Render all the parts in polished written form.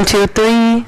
One, two, three.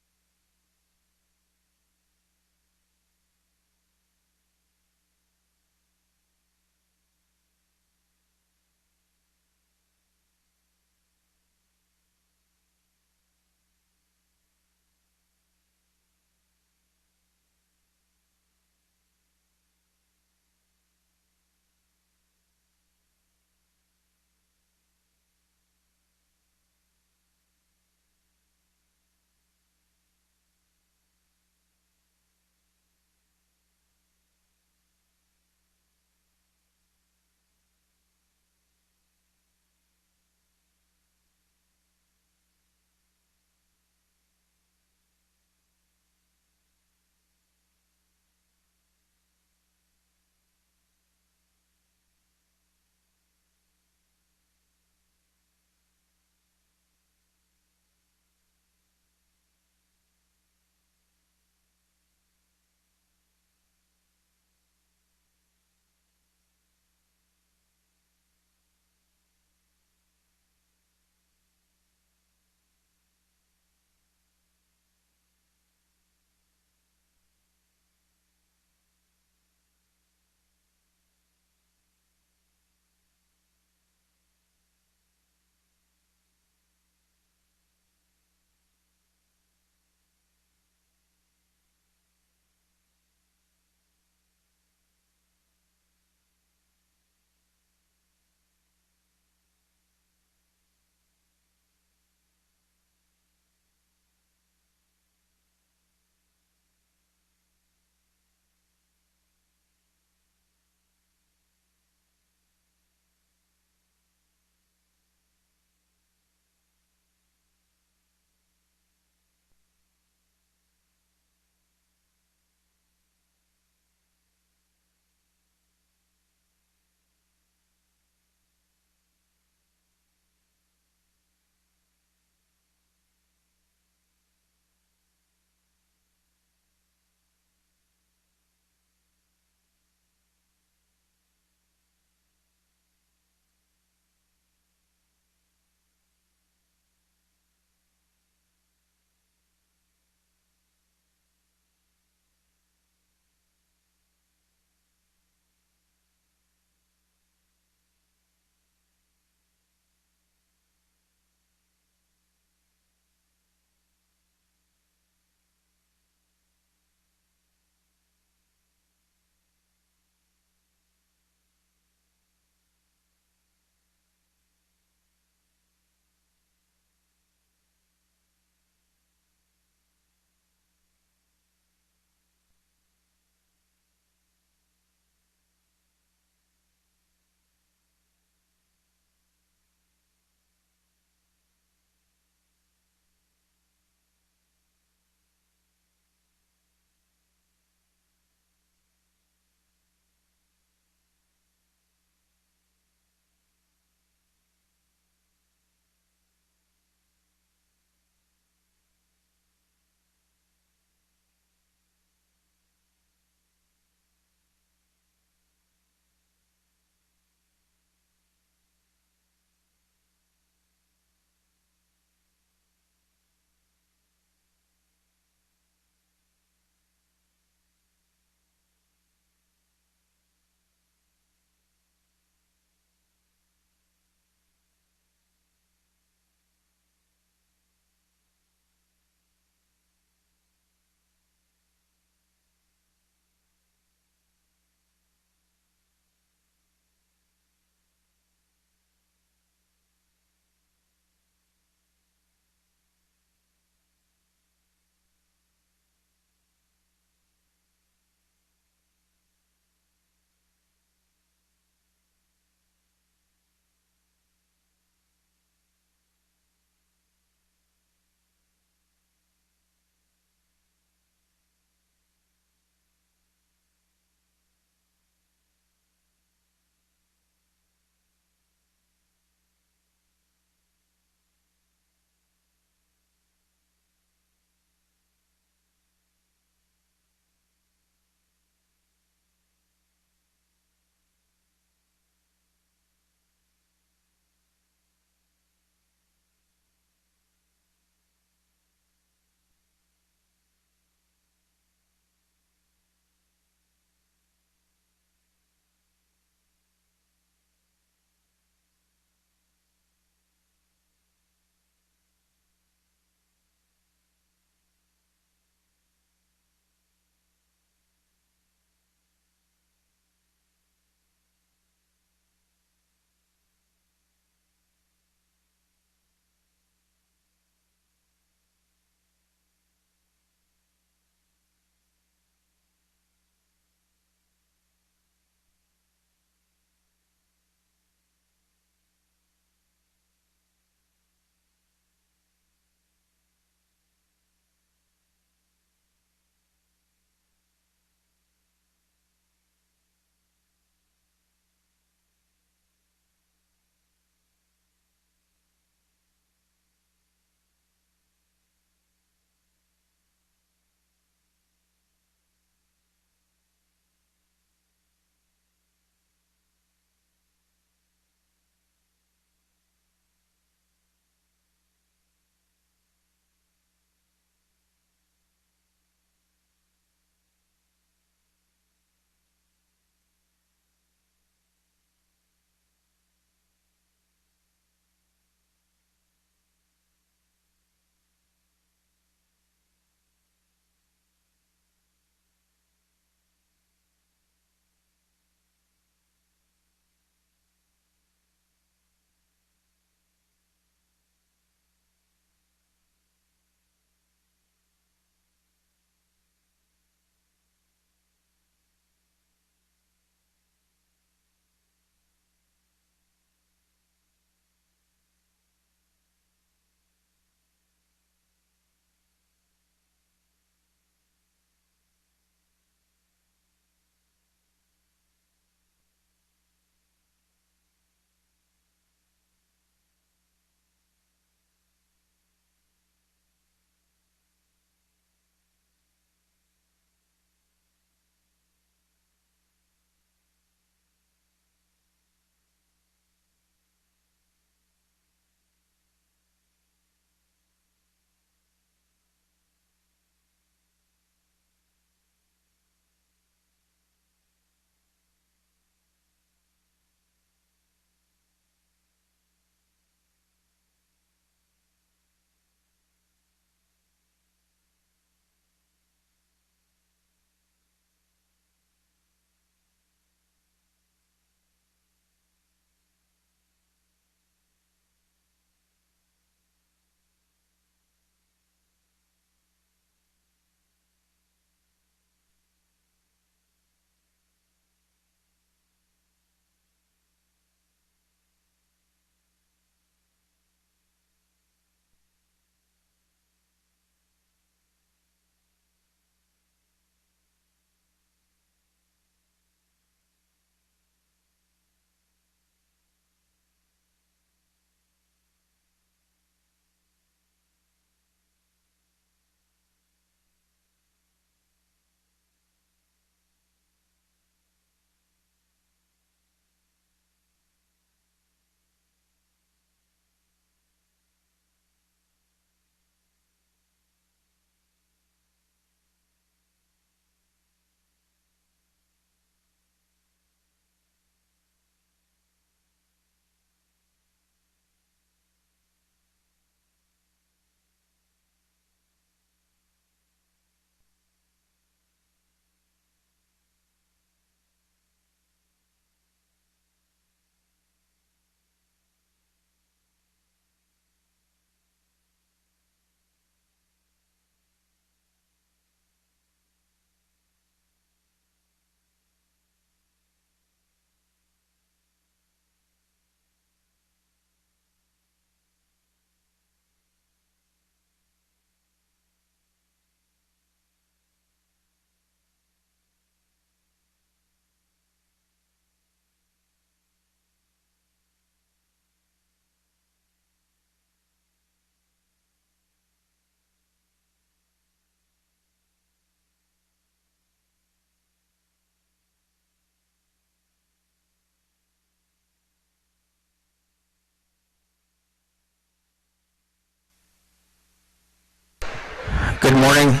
Good morning.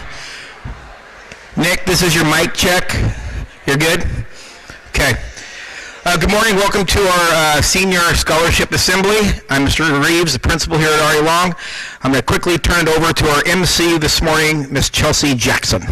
Nick, this is your mic check. You're good? Okay. Good morning. Welcome to our Senior Scholarship Assembly. I'm Mr. Reeves, the principal here at RE Long. I'm going to quickly turn it over to our MC this morning, Miss Chelsea Jackson.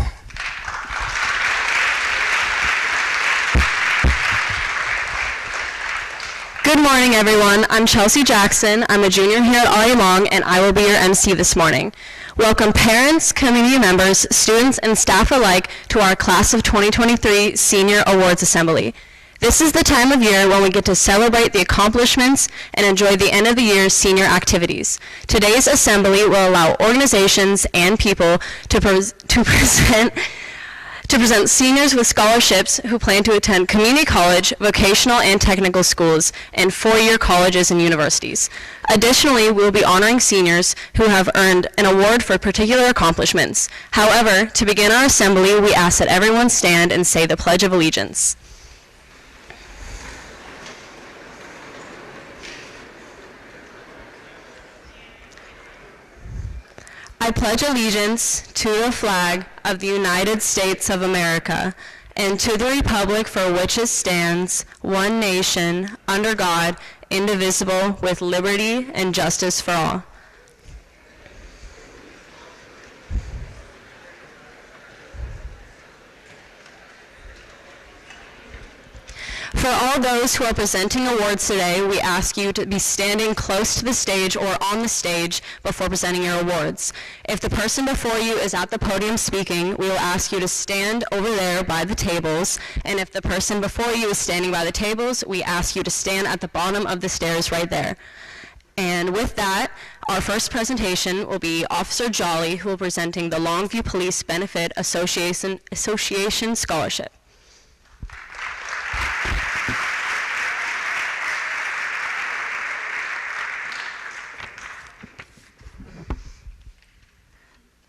Good morning, everyone. I'm Chelsea Jackson. I'm a junior here at RE Long, and I will be your MC this morning. Welcome parents, community members, students, and staff alike to our Class of 2023 Senior Awards Assembly. This is the time of year when we get to celebrate the accomplishments and enjoy the end of the year's senior activities. Today's assembly will allow organizations and people to present seniors with scholarships who plan to attend community college, vocational and technical schools, and four-year colleges and universities. Additionally, we will be honoring seniors who have earned an award for particular accomplishments. However, to begin our assembly, we ask that everyone stand and say the Pledge of Allegiance. I pledge allegiance to the flag of the United States of America and to the republic for which it stands, one nation, under God, indivisible, with liberty and justice for all. For all those who are presenting awards today, we ask you to be standing close to the stage or on the stage before presenting your awards. If the person before you is at the podium speaking, we will ask you to stand over there by the tables. And if the person before you is standing by the tables, we ask you to stand at the bottom of the stairs right there. And with that, our first presentation will be Officer Jolly, who will be presenting the Longview Police Benefit Association Scholarship.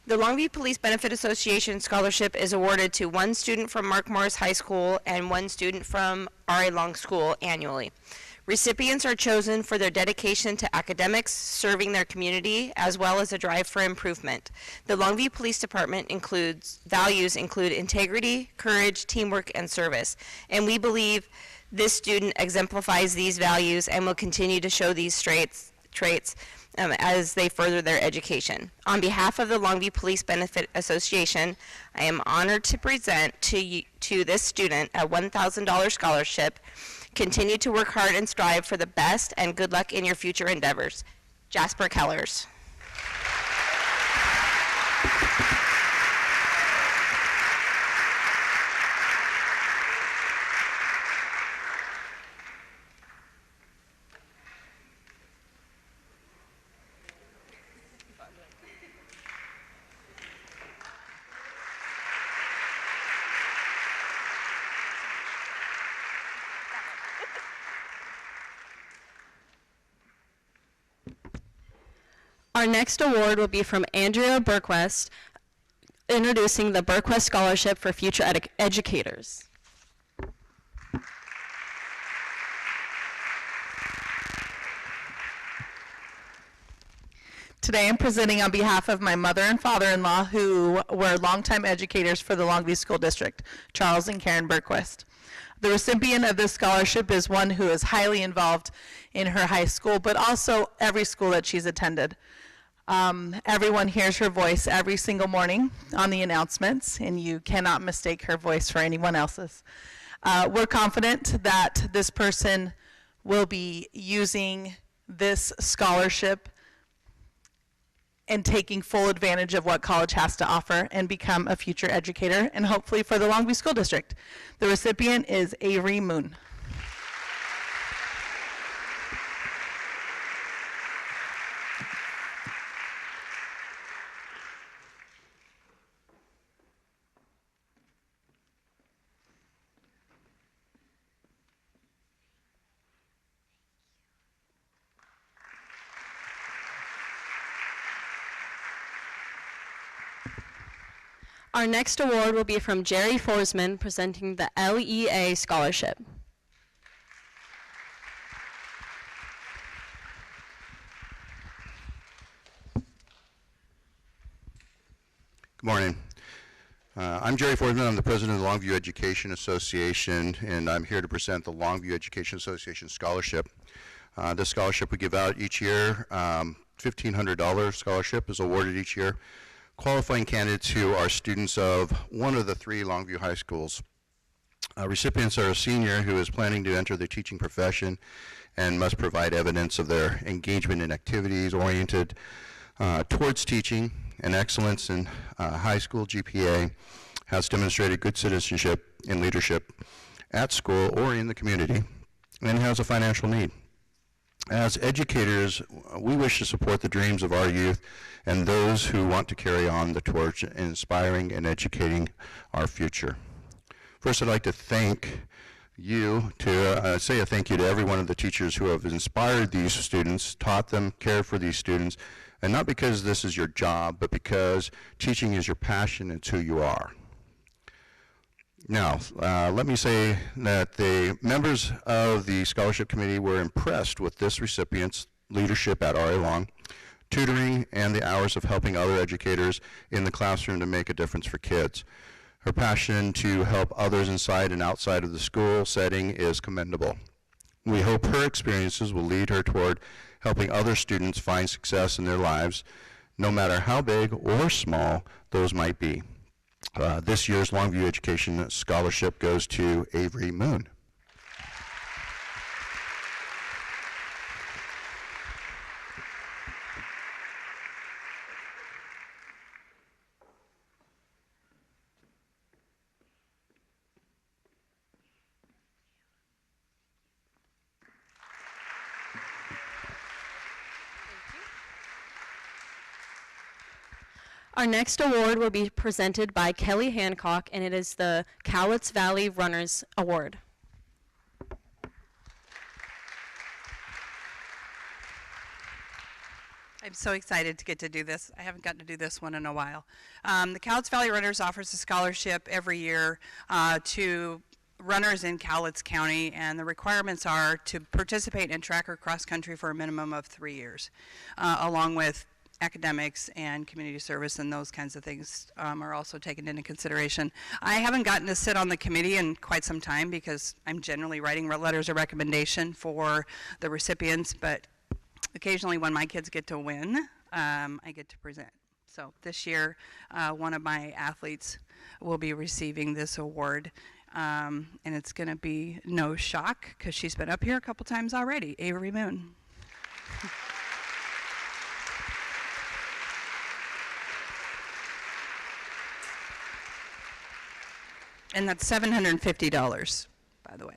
The Longview Police Benefit Association Scholarship is awarded to one student from Mark Morris High School and one student from RA Long School annually. Recipients are chosen for their dedication to academics, serving their community, as well as a drive for improvement. The Longview Police Department values include integrity, courage, teamwork, and service. And we believe this student exemplifies these values and will continue to show these traits as they further their education. On behalf of the Longview Police Benefit Association, I am honored to present to this student a $1,000 scholarship. Continue to work hard and strive for the best, and good luck in your future endeavors. Jasper Kellers. Our next award will be from Andrea Berquest, introducing the Berquest Scholarship for Future Educators. Today I'm presenting on behalf of my mother and father-in-law, who were longtime educators for the Longview School District, Charles and Karen Berquest. The recipient of this scholarship is one who is highly involved in her high school, but also every school that she's attended. Everyone hears her voice every single morning on the announcements, and you cannot mistake her voice for anyone else's. We're confident that this person will be using this scholarship and taking full advantage of what college has to offer and become a future educator, and hopefully for the Longview School District. The recipient is Avery Moon. Our next award will be from Jerry Forsman, presenting the LEA Scholarship. Good morning. I'm Jerry Fordman. I'm the president of the Longview Education Association, and I'm here to present the Longview Education Association Scholarship. This scholarship we give out each year. $1,500 scholarship is awarded each year. Qualifying candidates who are students of one of the three Longview high schools. Recipients are a senior who is planning to enter the teaching profession and must provide evidence of their engagement in activities oriented towards teaching, and excellence in high school GPA, has demonstrated good citizenship and leadership at school or in the community, and has a financial need. As educators, we wish to support the dreams of our youth and those who want to carry on the torch, inspiring and educating our future. First, I'd like to thank you, say a thank you to every one of the teachers who have inspired these students, taught them, cared for these students, and not because this is your job, but because teaching is your passion, it's who you are. Now, let me say that the members of the scholarship committee were impressed with this recipient's leadership at RA Long, tutoring, and the hours of helping other educators in the classroom to make a difference for kids. Her passion to help others inside and outside of the school setting is commendable. We hope her experiences will lead her toward helping other students find success in their lives, no matter how big or small those might be. This year's Longview Education Scholarship goes to Avery Moon. Our next award will be presented by Kelly Hancock, and it is the Cowlitz Valley Runners Award. I'm so excited to get to do this. I haven't gotten to do this one in a while. The Cowlitz Valley Runners offers a scholarship every year to runners in Cowlitz County, and the requirements are to participate in track or cross country for a minimum of 3 years, along with academics and community service, and those kinds of things are also taken into consideration. I haven't gotten to sit on the committee in quite some time because I'm generally writing letters of recommendation for the recipients, but occasionally when my kids get to win, I get to present. So this year, one of my athletes will be receiving this award, and it's going to be no shock because she's been up here a couple times already, Avery Moon. And that's $750, by the way.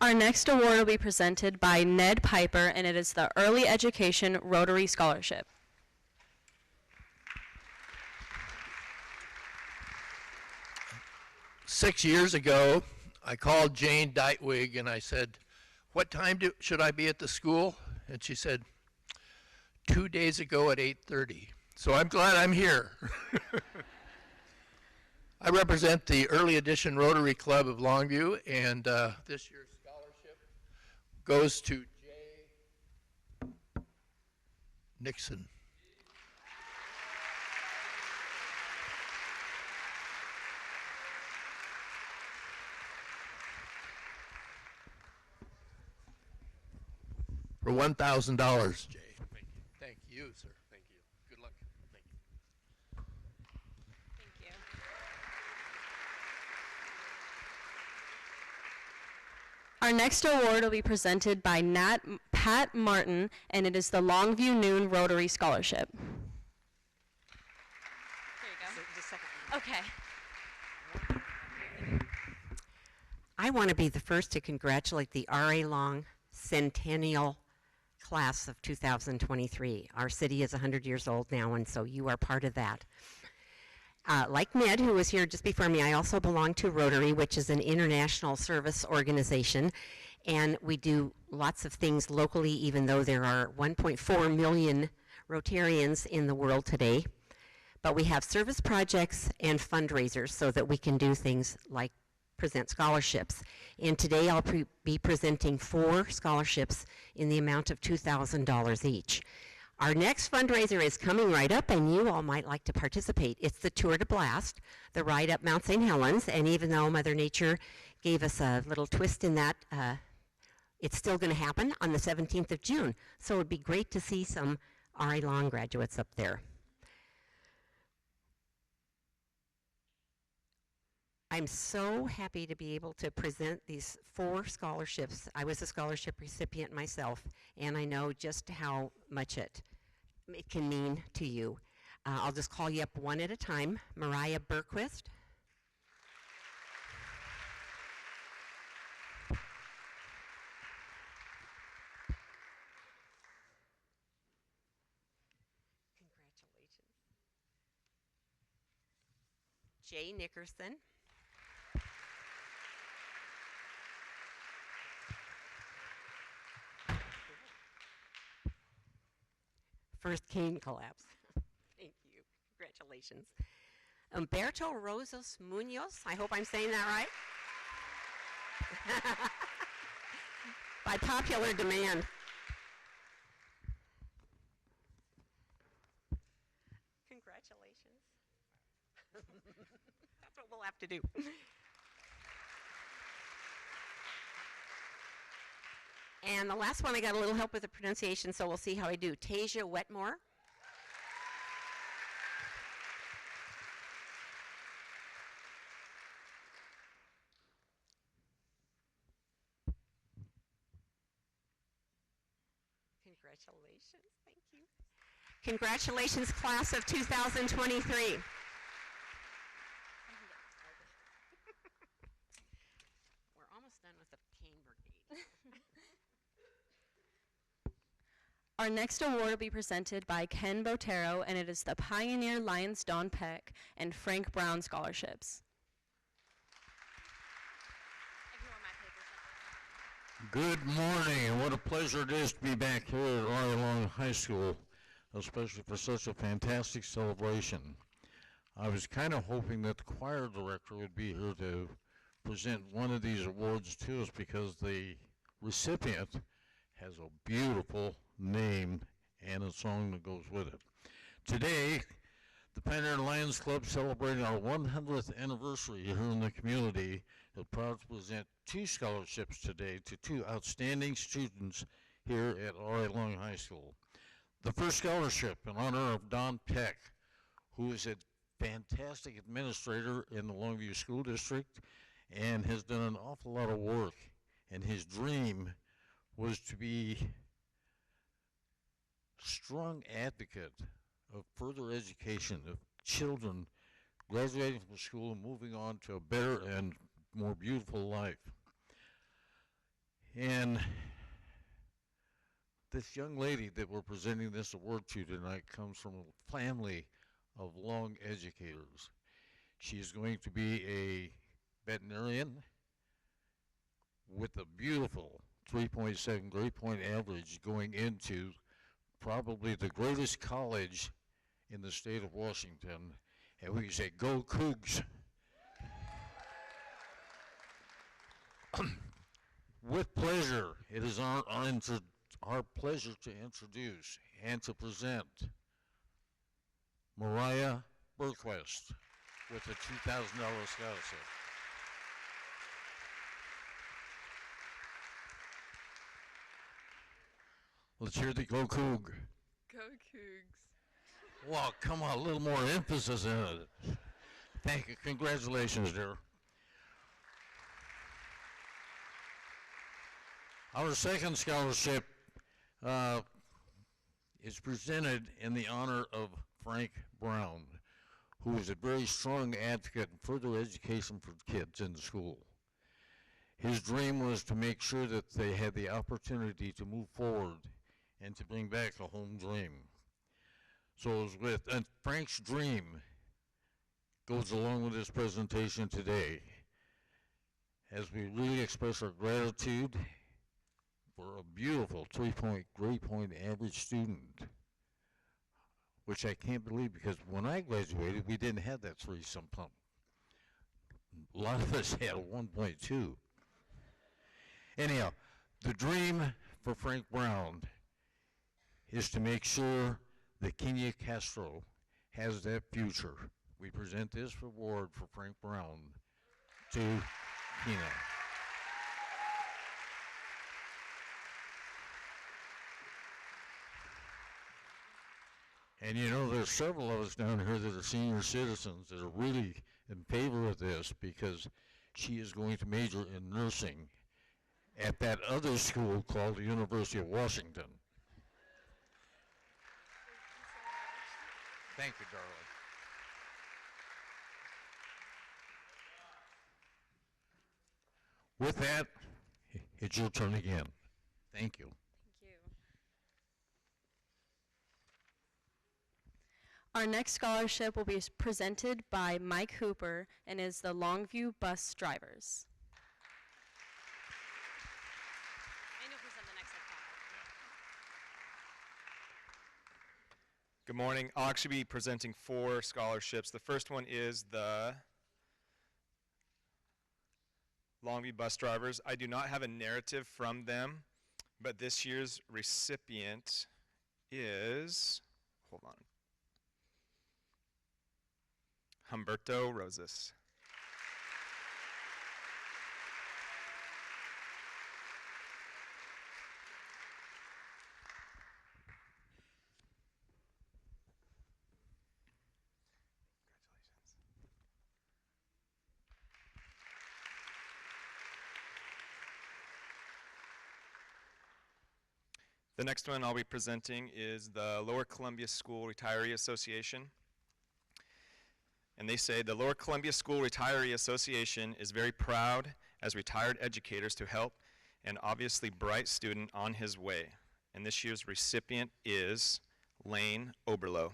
Our next award will be presented by Ned Piper, and it is the Early Education Rotary Scholarship. 6 years ago, I called Jane Deitwig and I said, what time should I be at the school? And she said, 2 days ago at 8:30. So I'm glad I'm here. I represent the Early Edition Rotary Club of Longview, and this year's scholarship goes to Jay Nixon. For $1,000, Jay. Thank you. Thank you, sir. Thank you. Good luck. Thank you. Thank you. Our next award will be presented by Pat Martin, and it is the Longview Noon Rotary Scholarship. There you go. Just a second. Okay. I want to be the first to congratulate the R.A. Long Centennial Class of 2023. Our city is 100 years old now, and so you are part of that. Like Ned, who was here just before me, I also belong to Rotary, which is an international service organization, and we do lots of things locally, even though there are 1.4 million Rotarians in the world today. But we have service projects and fundraisers so that we can do things like present scholarships. And today I'll be presenting 4 scholarships in the amount of $2,000 each. Our next fundraiser is coming right up, and you all might like to participate. It's the Tour de Blast, the ride up Mount St. Helens, and even though Mother Nature gave us a little twist in that, it's still going to happen on the 17th of June. So it would be great to see some R.A. Long graduates up there. I'm so happy to be able to present these 4 scholarships. I was a scholarship recipient myself, and I know just how much it can mean to you. I'll just call you up one at a time. Mariah Berquist. Congratulations. Jay Nickerson. First cane collapse. Thank you. Congratulations. Humberto Rosas Munoz. I hope I'm saying that right. By popular demand. Congratulations. That's what we'll have to do. And the last one, I got a little help with the pronunciation, so we'll see how I do. Tasia Wetmore. Congratulations. Thank you. Congratulations, class of 2023. We're almost done with the cane brigade. Our next award will be presented by Ken Botero, and it is the Pioneer Lions Don Peck and Frank Brown scholarships. Good morning, and what a pleasure it is to be back here at R.A. Long High School, especially for such a fantastic celebration. I was kind of hoping that the choir director would be here to present one of these awards to us because the recipient has a beautiful name and a song that goes with it. Today, the Pioneer Lions Club celebrating our 100th anniversary here in the community is proud to present 2 scholarships today to 2 outstanding students here at R.A. Long High School. The first scholarship in honor of Don Peck, who is a fantastic administrator in the Longview School District and has done an awful lot of work. And his dream was to be strong advocate of further education of children graduating from school and moving on to a better and more beautiful life. And this young lady that we're presenting this award to tonight comes from a family of Long educators. She's going to be a veterinarian with a beautiful 3.7 grade point average going into probably the greatest college in the state of Washington, and we say, go Cougs. With pleasure, it is our pleasure to introduce and to present Mariah Berquist with a $2,000 scholarship. Let's hear the Go Coug. Go Cougs. Well, come on, a little more emphasis in it. Thank you. Congratulations, dear. Our second scholarship is presented in the honor of Frank Brown, who is a very strong advocate in further education for kids in school. His dream was to make sure that they had the opportunity to move forward and to bring back a home dream. So it was with, and Frank's dream goes along with this presentation today as we really express our gratitude for a beautiful 3-point grade point average student which I can't believe because when I graduated, we didn't have that 3-sump pump. A lot of us had a 1.2. Anyhow, the dream for Frank Brown is to make sure that Kenya Castro has that future. We present this award for Frank Brown to Kenya. And you know, there's several of us down here that are senior citizens that are really in favor of this because she is going to major in nursing at that other school called the University of Washington. Thank you, darling. With that, it's your turn again. Thank you. Thank you. Our next scholarship will be presented by Mike Hooper and is the Longview Bus Drivers. And you'll present the next slide. Good morning. I'll actually be presenting 4 scholarships. The first one is the Longview Bus Drivers. I do not have a narrative from them, but this year's recipient is, hold on, Humberto Rosas. The next one I'll be presenting is the Lower Columbia School Retiree Association. And they say, the Lower Columbia School Retiree Association is very proud as retired educators to help an obviously bright student on his way. And this year's recipient is Lane Oberlo.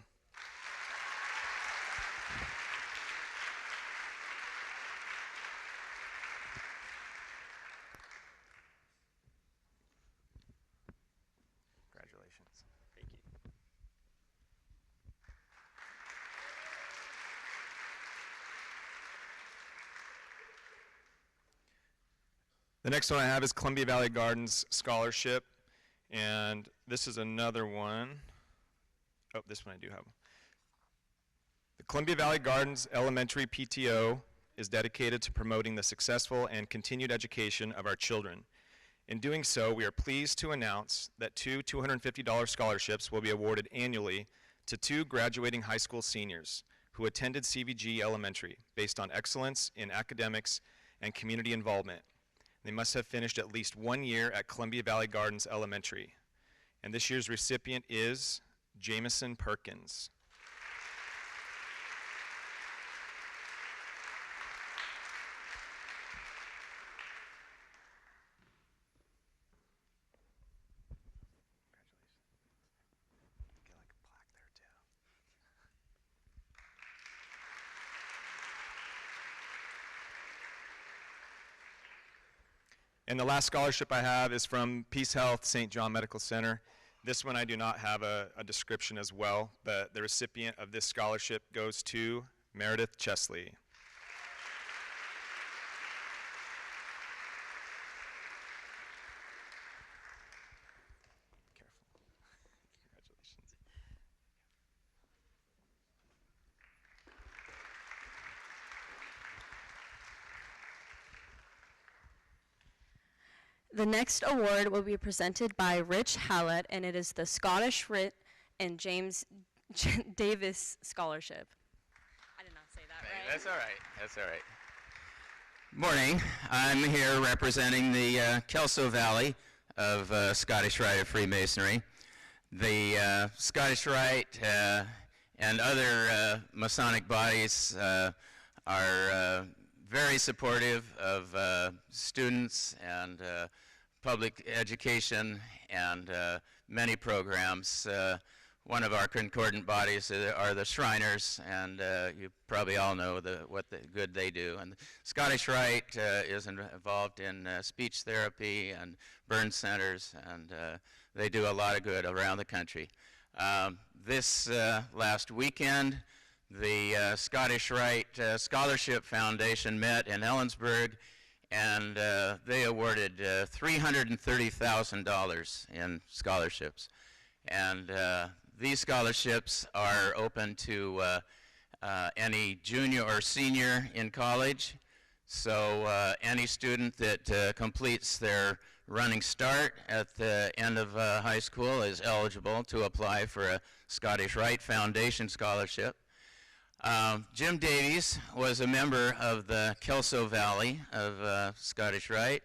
Congratulations. Thank you. The next one I have is Columbia Valley Gardens Scholarship, and this is another one. Oh, this one I do have. The Columbia Valley Gardens Elementary PTO is dedicated to promoting the successful and continued education of our children. In doing so, we are pleased to announce that 2 $250 scholarships will be awarded annually to 2 graduating high school seniors who attended CVG Elementary based on excellence in academics and community involvement. They must have finished at least 1 year at Columbia Valley Gardens Elementary. And this year's recipient is Jamison Perkins. And the last scholarship I have is from Peace Health St. John Medical Center. This one I do not have a description as well, but the recipient of this scholarship goes to Meredith Chesley. Careful. Congratulations. The next award will be presented by Rich Hallett, and it is the Scottish Writ and James Davis Scholarship. I did not say that right. That's all right. That's all right. Morning. I'm here representing the Kelso Valley of Scottish Rite of Freemasonry. The Scottish Rite and other Masonic bodies are very supportive of students and public education and many programs. One of our concordant bodies are the Shriners, and you probably all know what the good they do. And the Scottish Rite is involved in speech therapy and burn centers, and they do a lot of good around the country. This last weekend, the Scottish Rite Scholarship Foundation met in Ellensburg, and they awarded $330,000 in scholarships. And these scholarships are open to any junior or senior in college. So any student that completes their running start at the end of high school is eligible to apply for a Scottish Rite Foundation scholarship. Jim Davies was a member of the Kelso Valley of Scottish Rite,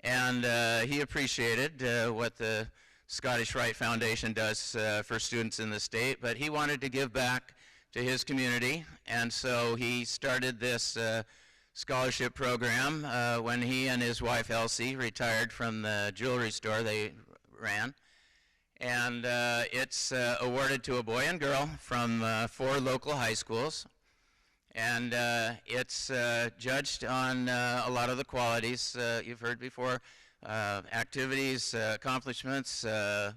and he appreciated what the Scottish Rite Foundation does for students in the state, but he wanted to give back to his community, and so he started this scholarship program when he and his wife Elsie retired from the jewelry store they ran. And it's awarded to a boy and girl from 4 local high schools. And it's judged on a lot of the qualities you've heard before, activities, accomplishments,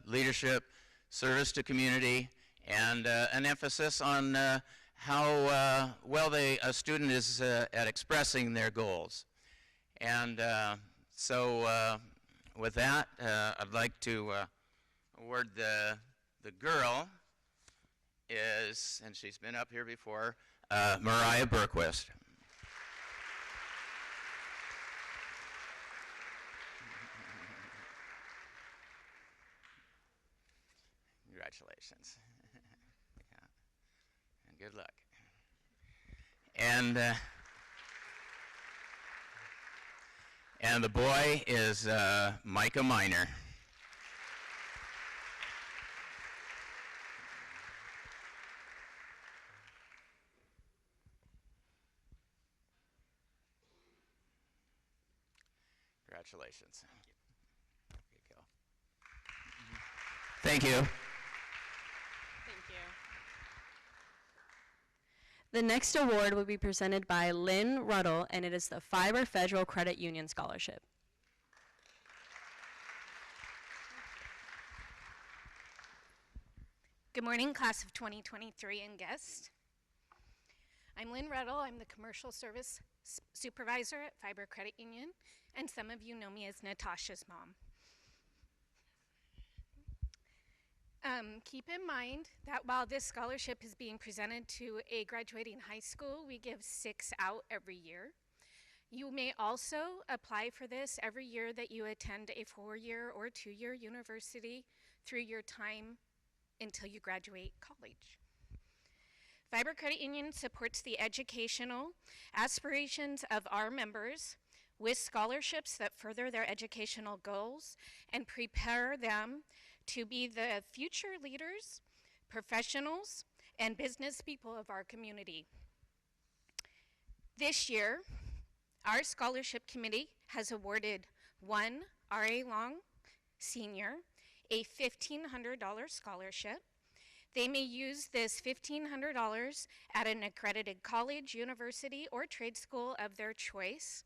leadership, service to community, and an emphasis on how well a student is at expressing their goals. And so with that, I'd like to award the girl is, and she's been up here before, Mariah Berquist. Congratulations. Yeah. And good luck. And the boy is Micah Minor. Congratulations. There you go. Thank you. Thank you. The next award will be presented by Lynn Ruddle, and it is the Fiber Federal Credit Union Scholarship. Good morning, class of 2023 and guests. I'm Lynn Ruddle. I'm the commercial service supervisor at Fiber Credit Union, and some of you know me as Natasha's mom. Keep in mind that while this scholarship is being presented to a graduating high school, we give 6 out every year. You may also apply for this every year that you attend a 4-year or 2-year university through your time until you graduate college. Fiber Credit Union supports the educational aspirations of our members with scholarships that further their educational goals and prepare them to be the future leaders, professionals, and business people of our community. This year, our scholarship committee has awarded one R.A. Long senior a $1,500 scholarship. They may use this $1,500 at an accredited college, university, or trade school of their choice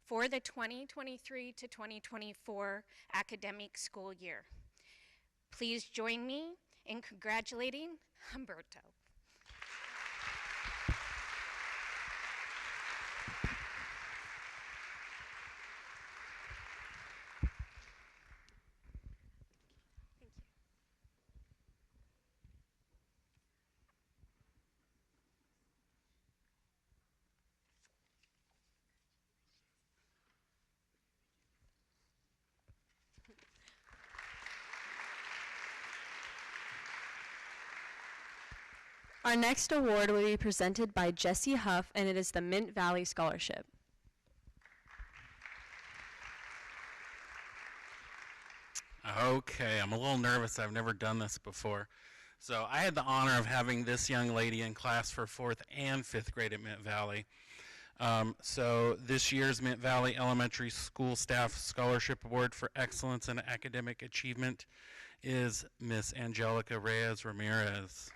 for the 2023 to 2024 academic school year. Please join me in congratulating Humberto. Our next award will be presented by Jesse Huff, and it is the Mint Valley Scholarship. Okay, I'm a little nervous. I've never done this before. So I had the honor of having this young lady in class for 4th and 5th grade at Mint Valley. So this year's Mint Valley Elementary School Staff Scholarship Award for Excellence in Academic Achievement is Miss Angelica Reyes Ramirez.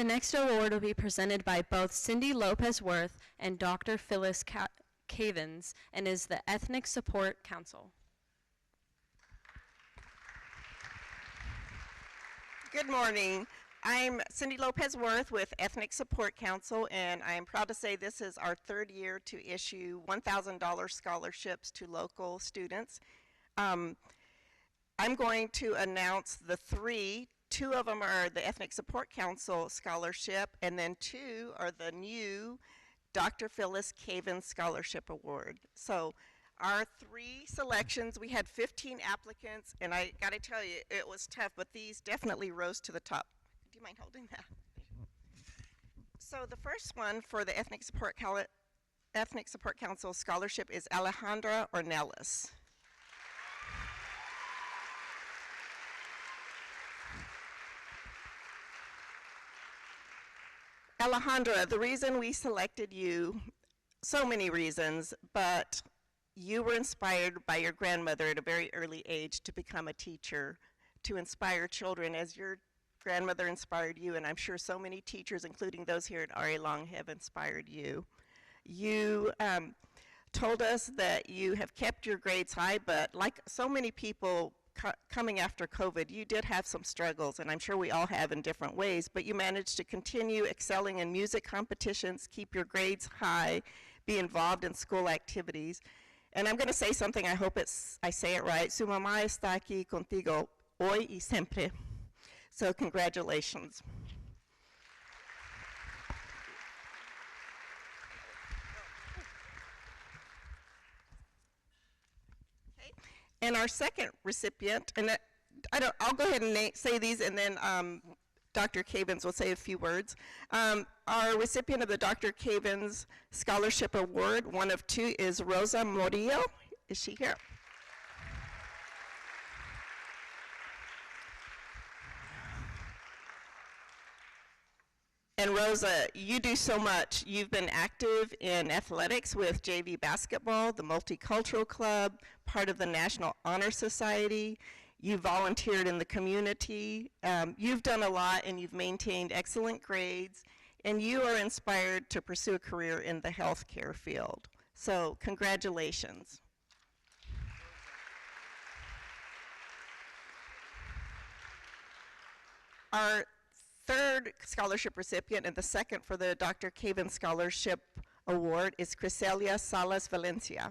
The next award will be presented by both Cindy Lopez Worth and Dr. Phyllis Cavins and is the Ethnic Support Council. Good morning. I'm Cindy Lopez Worth with Ethnic Support Council, and I'm proud to say this is our third year to issue $1,000 scholarships to local students. I'm going to announce the three. Two of them are the Ethnic Support Council scholarship, and then two are the new Dr. Phyllis Cavins Scholarship Award. So our three selections, we had 15 applicants, and I got to tell you, it was tough, but these definitely rose to the top. Do you mind holding that? So the first one for the Ethnic Support Council scholarship is Alejandra Ornelas. Alejandra, the reason we selected you, so many reasons, but you were inspired by your grandmother at a very early age to become a teacher, to inspire children as your grandmother inspired you, and I'm sure so many teachers, including those here at RA Long, have inspired you. You told us that you have kept your grades high, but like so many people coming after COVID, you did have some struggles, and I'm sure we all have in different ways, but you managed to continue excelling in music competitions, keep your grades high, be involved in school activities. And I'm going to say something, I hope I say it right. Su mamá está aquí contigo hoy y siempre. So congratulations. Okay. And our second recipient, and I'll go ahead and say these, and then Dr. Cavins will say a few words. Our recipient of the Dr. Cavins Scholarship Award, one of two, is Rosa Morillo. Is she here? And Rosa, you do so much. You've been active in athletics with JV basketball, the Multicultural Club, part of the National Honor Society. You volunteered in the community. You've done a lot, and you've maintained excellent grades, and you are inspired to pursue a career in the healthcare field. So congratulations. Our third scholarship recipient and the second for the Dr. Cavins Scholarship Award is Criselia Salas Valencia.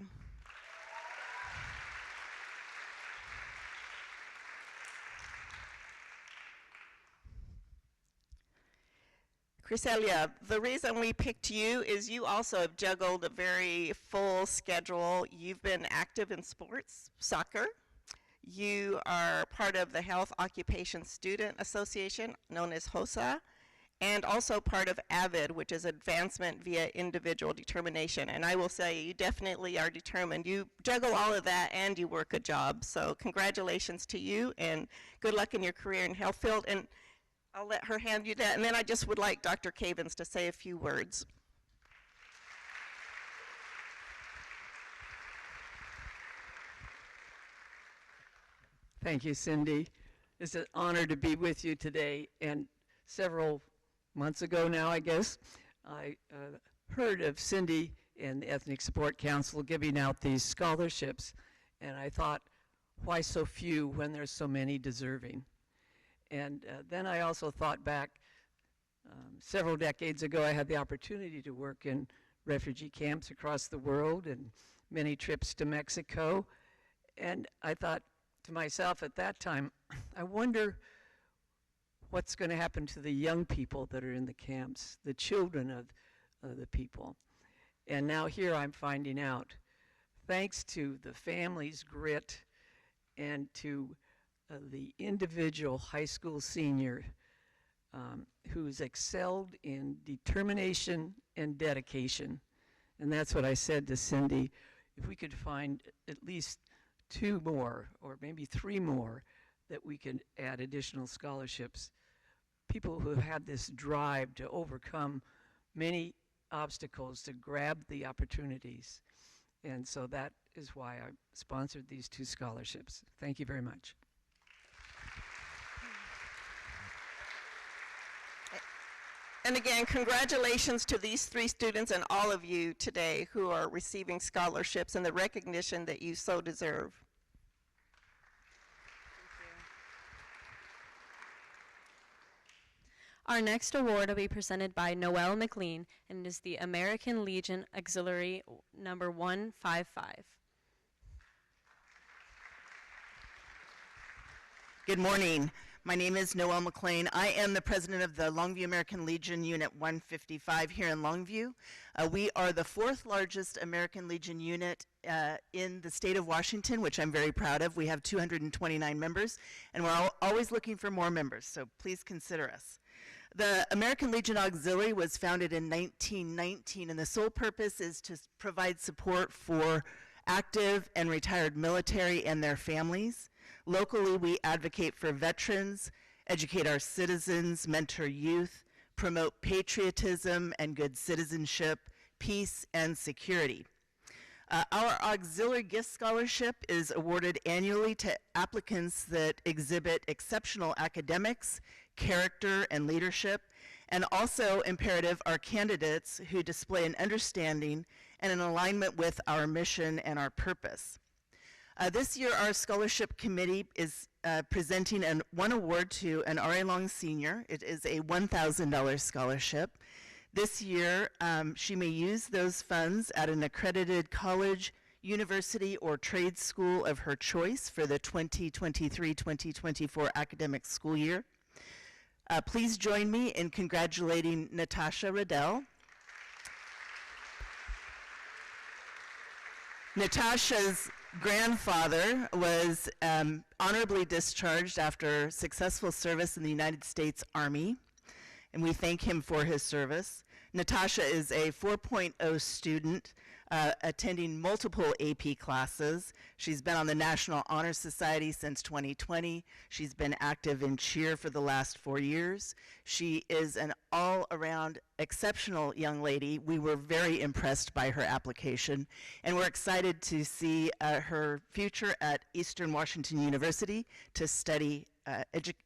Criselia, the reason we picked you is you also have juggled a very full schedule. You've been active in sports, soccer. You are part of the Health Occupation Student Association, known as HOSA, and also part of AVID, which is Advancement via Individual Determination. And I will say, you definitely are determined. You juggle all of that and you work a job. So congratulations to you, and good luck in your career in health field. And I'll let her hand you that. And then I just would like Dr. Cavins to say a few words. Thank you, Cindy. It's an honor to be with you today. And several months ago now, I guess, I heard of Cindy and the Ethnic Support Council giving out these scholarships. And I thought, why so few when there's so many deserving? And then I also thought back, several decades ago, I had the opportunity to work in refugee camps across the world and many trips to Mexico. And I thought to myself at that time, I wonder what's going to happen to the young people that are in the camps, the children of the people. And now here I'm finding out, thanks to the family's grit and to the individual high school senior who's excelled in determination and dedication. And that's what I said to Cindy. If we could find at least 2 more or maybe 3 more that we could add additional scholarships, people who have had this drive to overcome many obstacles to grab the opportunities. And so that is why I sponsored these 2 scholarships. Thank you very much. And again, congratulations to these 3 students and all of you today who are receiving scholarships and the recognition that you so deserve. Our next award will be presented by Noelle McLean, and it is the American Legion Auxiliary number 155. Good morning. My name is Noelle McLean. I am the president of the Longview American Legion Unit 155 here in Longview. We are the 4th largest American Legion unit in the state of Washington, which I'm very proud of. We have 229 members, and we're always looking for more members, so please consider us. The American Legion Auxiliary was founded in 1919, and the sole purpose is to provide support for active and retired military and their families. Locally, we advocate for veterans, educate our citizens, mentor youth, promote patriotism and good citizenship, peace, and security. Our Auxiliary Gift Scholarship is awarded annually to applicants that exhibit exceptional academics, character, and leadership, and also imperative are candidates who display an understanding and an alignment with our mission and our purpose. This year, our scholarship committee is presenting one award to an RA Long senior. It is a $1,000 scholarship. This year, she may use those funds at an accredited college, university, or trade school of her choice for the 2023-2024 academic school year. Please join me in congratulating Natasha Riddell. Natasha's grandfather was honorably discharged after successful service in the United States Army, and we thank him for his service. Natasha is a 4.0 student attending multiple AP classes. She's been on the National Honor Society since 2020. She's been active in cheer for the last 4 years. She is an all-around exceptional young lady. We were very impressed by her application, and we're excited to see her future at Eastern Washington University to study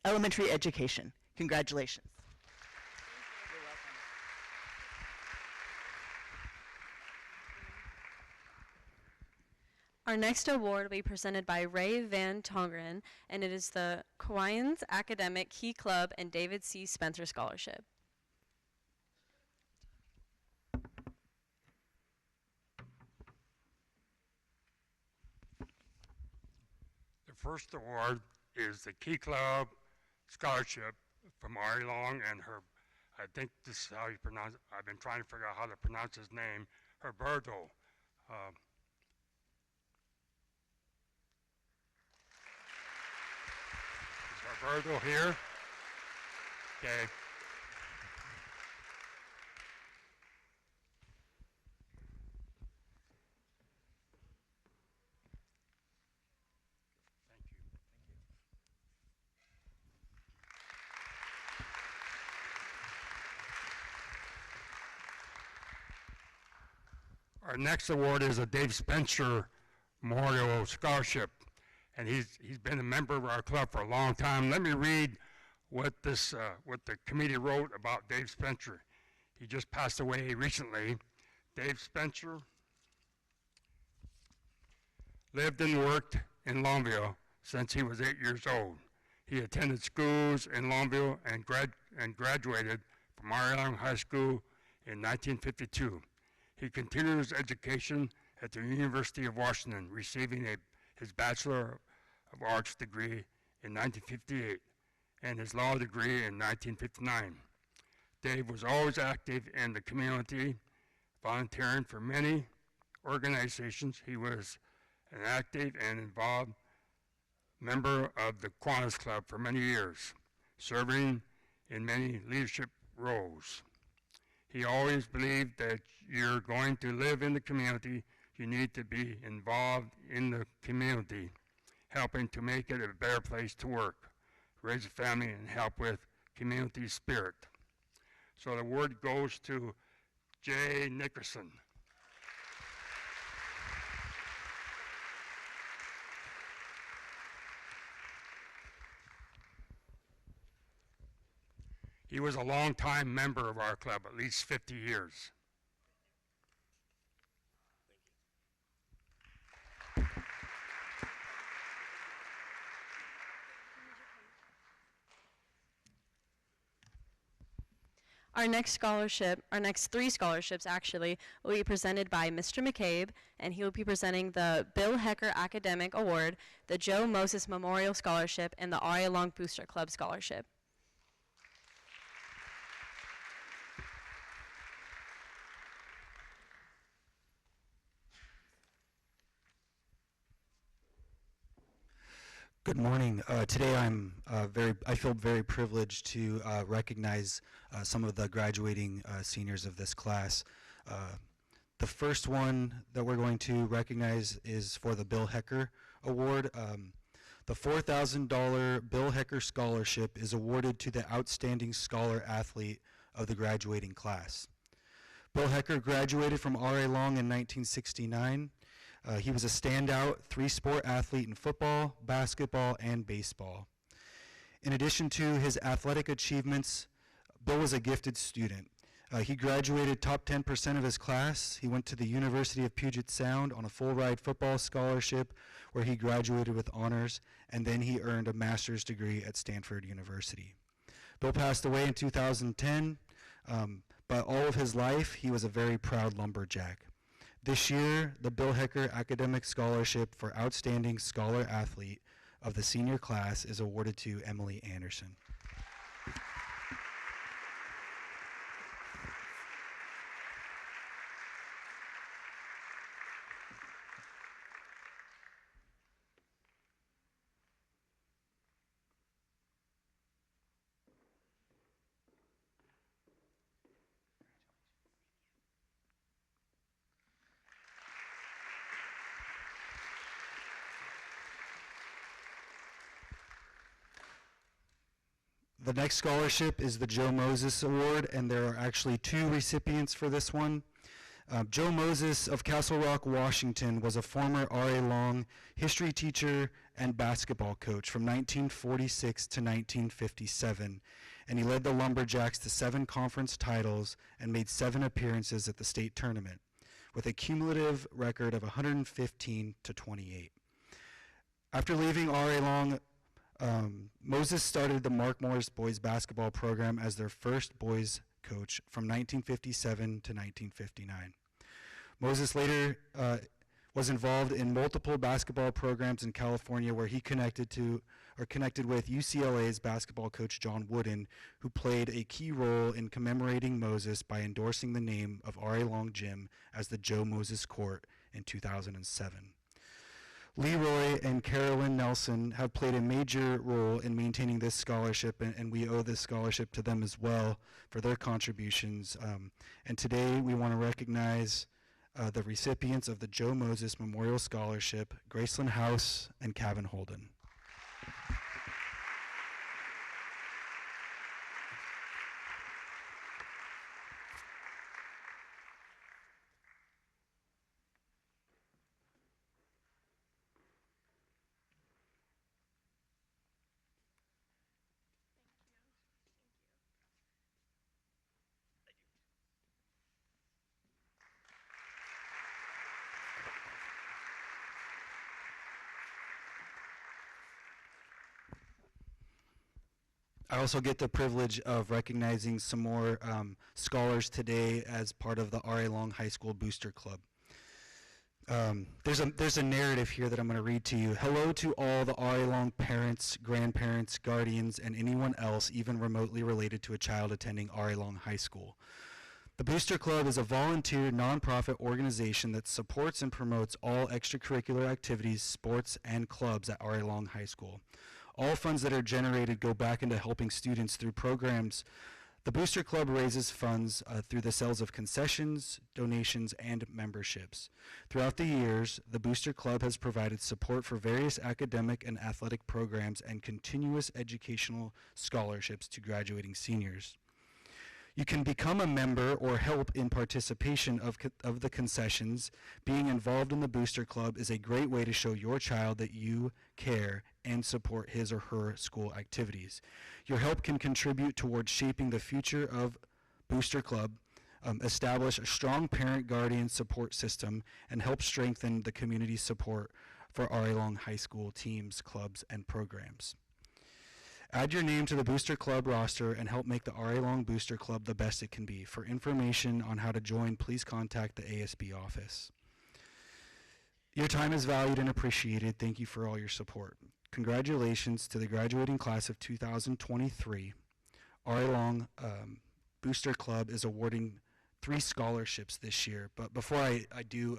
elementary education. Congratulations. Our next award will be presented by Ray Van Tongeren, and it is the Kiwanis Academic Key Club and David C. Spencer Scholarship. The first award is the Key Club Scholarship from Ari Long and her, I think this is how you pronounce it. I've been trying to figure out how to pronounce his name, Herberto. Roberto here. Okay. Our next award is a Dave Spencer Memorial Scholarship, and he's been a member of our club for a long time. Let me read what the committee wrote about Dave Spencer. He just passed away recently. Dave Spencer lived and worked in Longview since he was 8 years old. He attended schools in Longview and graduated from Long High School in 1952. He continued his education at the University of Washington, receiving his Bachelor of Arts degree in 1958 and his law degree in 1959. Dave was always active in the community, volunteering for many organizations. He was an active and involved member of the Kiwanis Club for many years, serving in many leadership roles. He always believed that you're going to live in the community, you need to be involved in the community, helping to make it a better place to work, raise a family, and help with community spirit. So the award goes to Jay Nickerson. He was a longtime member of our club, at least 50 years. Our next three scholarships actually, will be presented by Mr. McCabe, and he will be presenting the Bill Hecker Academic Award, the Joe Moses Memorial Scholarship, and the RA Long Booster Club Scholarship. Good morning. Today I feel very privileged to recognize some of the graduating seniors of this class. The first one that we're going to recognize is for the Bill Hecker Award. The $4,000 Bill Hecker Scholarship is awarded to the outstanding scholar athlete of the graduating class. Bill Hecker graduated from RA Long in 1969. He was a standout three-sport athlete in football, basketball, and baseball. In addition to his athletic achievements, Bill was a gifted student. He graduated top 10% of his class. He went to the University of Puget Sound on a full-ride football scholarship where he graduated with honors, and then he earned a master's degree at Stanford University. Bill passed away in 2010, but all of his life, he was a very proud lumberjack. This year, the Bill Hecker Academic Scholarship for Outstanding Scholar Athlete of the senior class is awarded to Emily Anderson. The next scholarship is the Joe Moses Award, and there are actually two recipients for this one. Joe Moses of Castle Rock, Washington was a former RA Long history teacher and basketball coach from 1946 to 1957, and he led the Lumberjacks to 7 conference titles and made 7 appearances at the state tournament, with a cumulative record of 115 to 28. After leaving RA Long, Moses started the Mark Morris boys basketball program as their first boys coach from 1957 to 1959. Moses later was involved in multiple basketball programs in California where he connected with UCLA's basketball coach John Wooden, who played a key role in commemorating Moses by endorsing the name of RA Long Gym as the Joe Moses Court in 2007. Leroy and Carolyn Nelson have played a major role in maintaining this scholarship, and we owe this scholarship to them as well for their contributions. And today we want to recognize the recipients of the Joe Moses Memorial Scholarship, Graceland House and Kevin Holden. I also get the privilege of recognizing some more scholars today as part of the RA Long High School Booster Club. There's a narrative here that I'm going to read to you. Hello to all the RA Long parents, grandparents, guardians, and anyone else even remotely related to a child attending RA Long High School. The Booster Club is a volunteer nonprofit organization that supports and promotes all extracurricular activities, sports, and clubs at RA Long High School. All funds that are generated go back into helping students through programs. The Booster Club raises funds through the sales of concessions, donations, and memberships. Throughout the years, the Booster Club has provided support for various academic and athletic programs and continuous educational scholarships to graduating seniors. You can become a member or help in participation of the concessions. Being involved in the Booster Club is a great way to show your child that you care and support his or her school activities. Your help can contribute towards shaping the future of Booster Club, establish a strong parent-guardian support system, and help strengthen the community support for RA Long High School teams, clubs, and programs. Add your name to the Booster Club roster and help make the RA Long Booster Club the best it can be. For information on how to join, please contact the ASB office. Your time is valued and appreciated. Thank you for all your support. Congratulations to the graduating class of 2023. RA Long Booster Club is awarding 3 scholarships this year. But before I do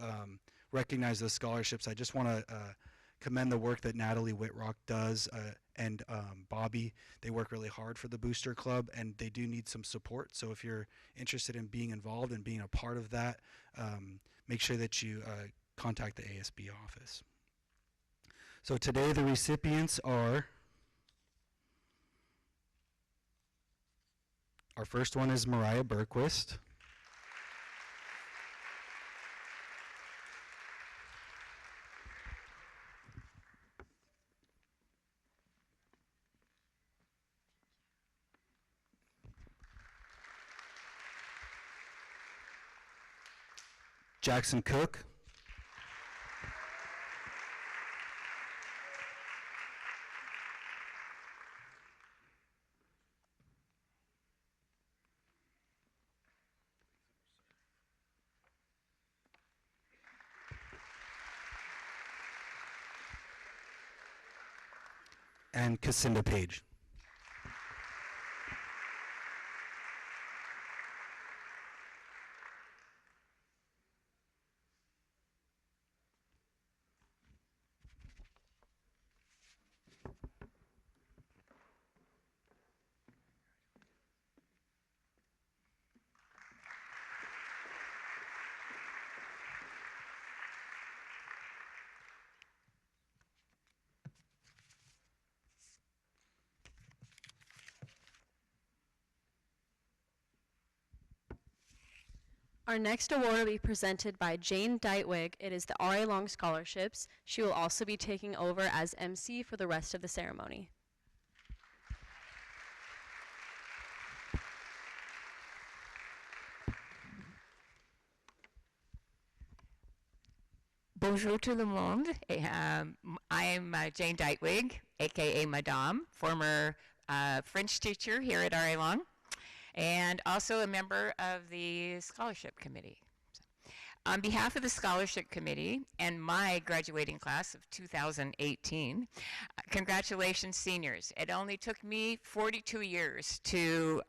recognize those scholarships, I just want to commend the work that Natalie Whitrock does and Bobby. They work really hard for the Booster Club, and they do need some support. So if you're interested in being involved and being a part of that, make sure that you contact the ASB office. So today the recipients are, our first one is Mariah Berquist. Jackson Cook. And Cassinda Page. Our next award will be presented by Jane Deitwig. It is the RA Long Scholarships. She will also be taking over as MC for the rest of the ceremony. Bonjour tout le monde. I am Jane Deitwig, aka Madame, former French teacher here at RA Long, and also a member of the Scholarship Committee. On behalf of the Scholarship Committee and my graduating class of 2018, congratulations seniors. It only took me 42 years to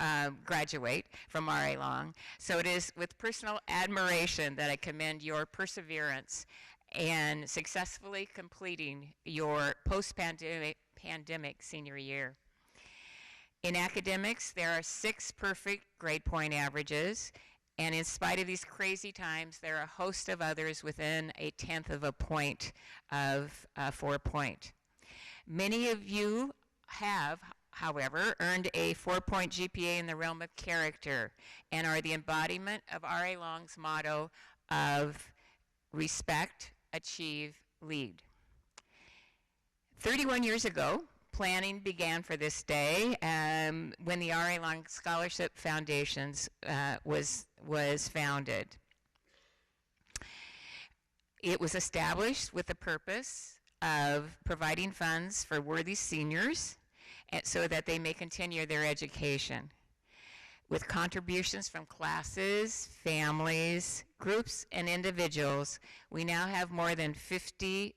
graduate from RA Long, so it is with personal admiration that I commend your perseverance and successfully completing your post-pandemic senior year. In academics, there are 6 perfect grade point averages, and in spite of these crazy times, there are a host of others within a 1/10 of a point of 4 point. Many of you have, however, earned a 4-point GPA in the realm of character and are the embodiment of RA Long's motto of respect, achieve, lead. 31 years ago, planning began for this day when the RA Long Scholarship Foundations was founded. It was established with the purpose of providing funds for worthy seniors so that they may continue their education. With contributions from classes, families, groups, and individuals, we now have more than 50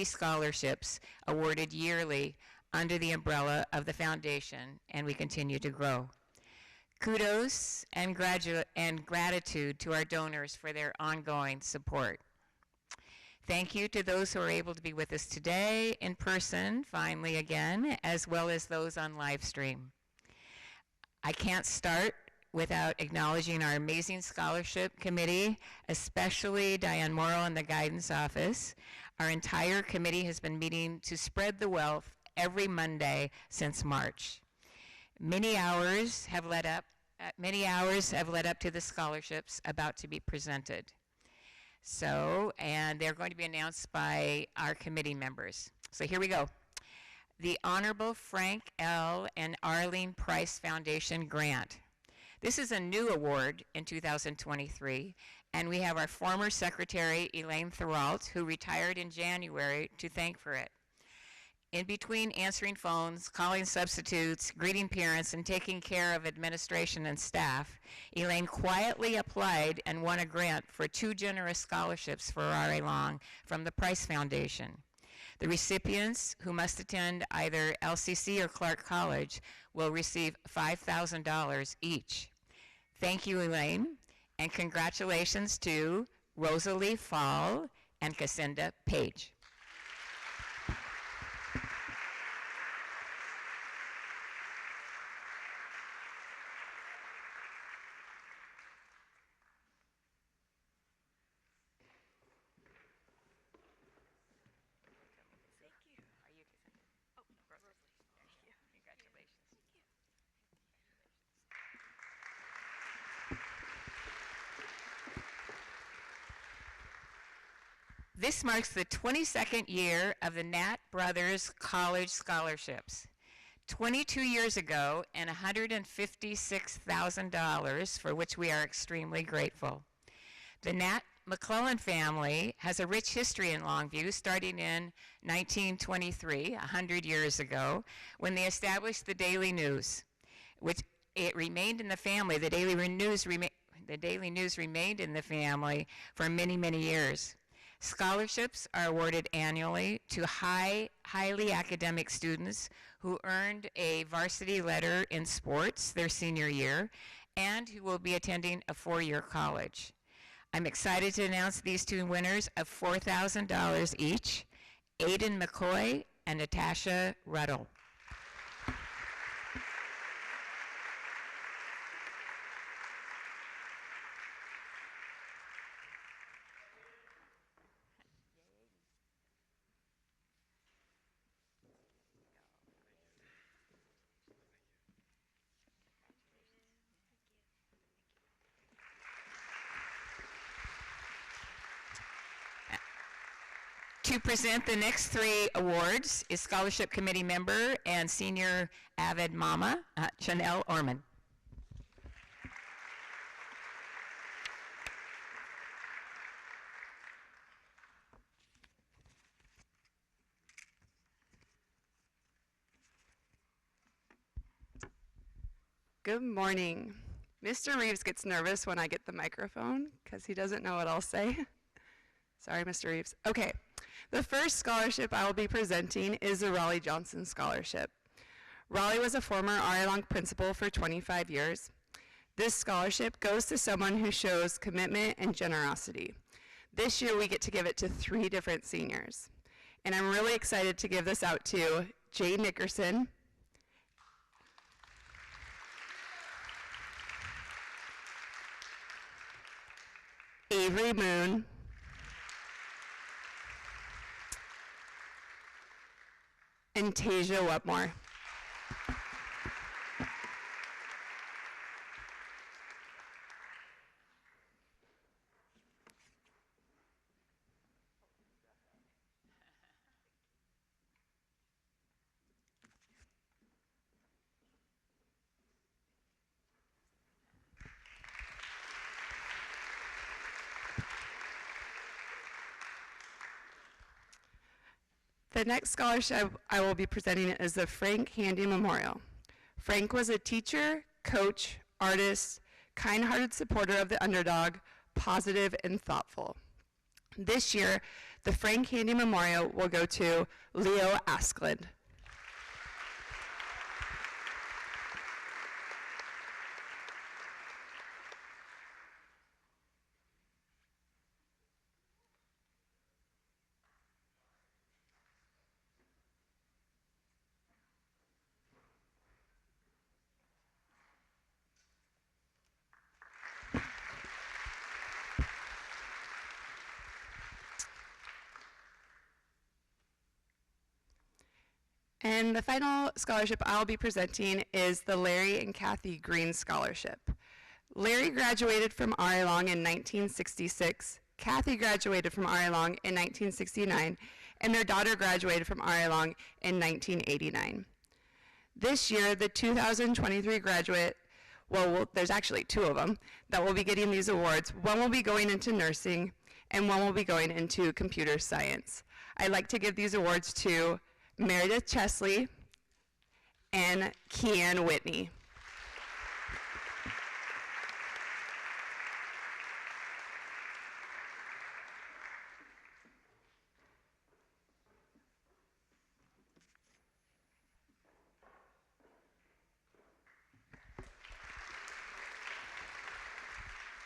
scholarships awarded yearly under the umbrella of the foundation, and we continue to grow. Kudos and gratitude to our donors for their ongoing support. Thank you to those who are able to be with us today in person, finally again, as well as those on live stream. I can't start without acknowledging our amazing scholarship committee, especially Diane Morrow in the guidance office. Our entire committee has been meeting to spread the wealth every Monday since March. Many hours have led up many hours have led up to the scholarships about to be presented. So, and they're going to be announced by our committee members. So here we go. The Honorable Frank L. and Arlene Price Foundation Grant. This is a new award in 2023, and we have our former secretary, Elaine Thoralt, who retired in January, to thank for it. In between answering phones, calling substitutes, greeting parents, and taking care of administration and staff, Elaine quietly applied and won a grant for 2 generous scholarships for R.A. Long from the Price Foundation. The recipients, who must attend either LCC or Clark College, will receive $5,000 each. Thank you, Elaine, and congratulations to Rosalie Fall and Cassinda Page. This marks the 22nd year of the Nat Brothers College Scholarships. 22 years ago and $156,000, for which we are extremely grateful. The Nat McClellan family has a rich history in Longview, starting in 1923, 100 years ago, when they established the Daily News, which it remained in the family. The Daily News remained in the family for many, many years. Scholarships are awarded annually to highly academic students who earned a varsity letter in sports their senior year and who will be attending a 4-year college. I'm excited to announce these 2 winners of $4,000 each, Aiden McCoy and Natasha Ruddle. To present the next 3 awards is Scholarship Committee member and senior avid mama, Chanel Orman. Good morning. Mr. Reeves gets nervous when I get the microphone because he doesn't know what I'll say. Sorry, Mr. Reeves. Okay, the first scholarship I will be presenting is the Raleigh Johnson Scholarship. Raleigh was a former R.A. Long principal for 25 years. This scholarship goes to someone who shows commitment and generosity. This year we get to give it to 3 different seniors. And I'm really excited to give this out to Jay Nickerson, Avery Moon, and Tasia Wetmore. The next scholarship I will be presenting is the Frank Handy Memorial. Frank was a teacher, coach, artist, kind-hearted supporter of the underdog, positive and thoughtful. This year, the Frank Handy Memorial will go to Leo Askland. And the final scholarship I'll be presenting is the Larry and Kathy Green Scholarship. Larry graduated from RA Long in 1966, Kathy graduated from RA Long in 1969, and their daughter graduated from RA Long in 1989. This year, the 2023 graduate, well, there's actually two of them, that will be getting these awards. One will be going into nursing, and one will be going into computer science. I'd like to give these awards to Meredith Chesley and Keanne Whitney.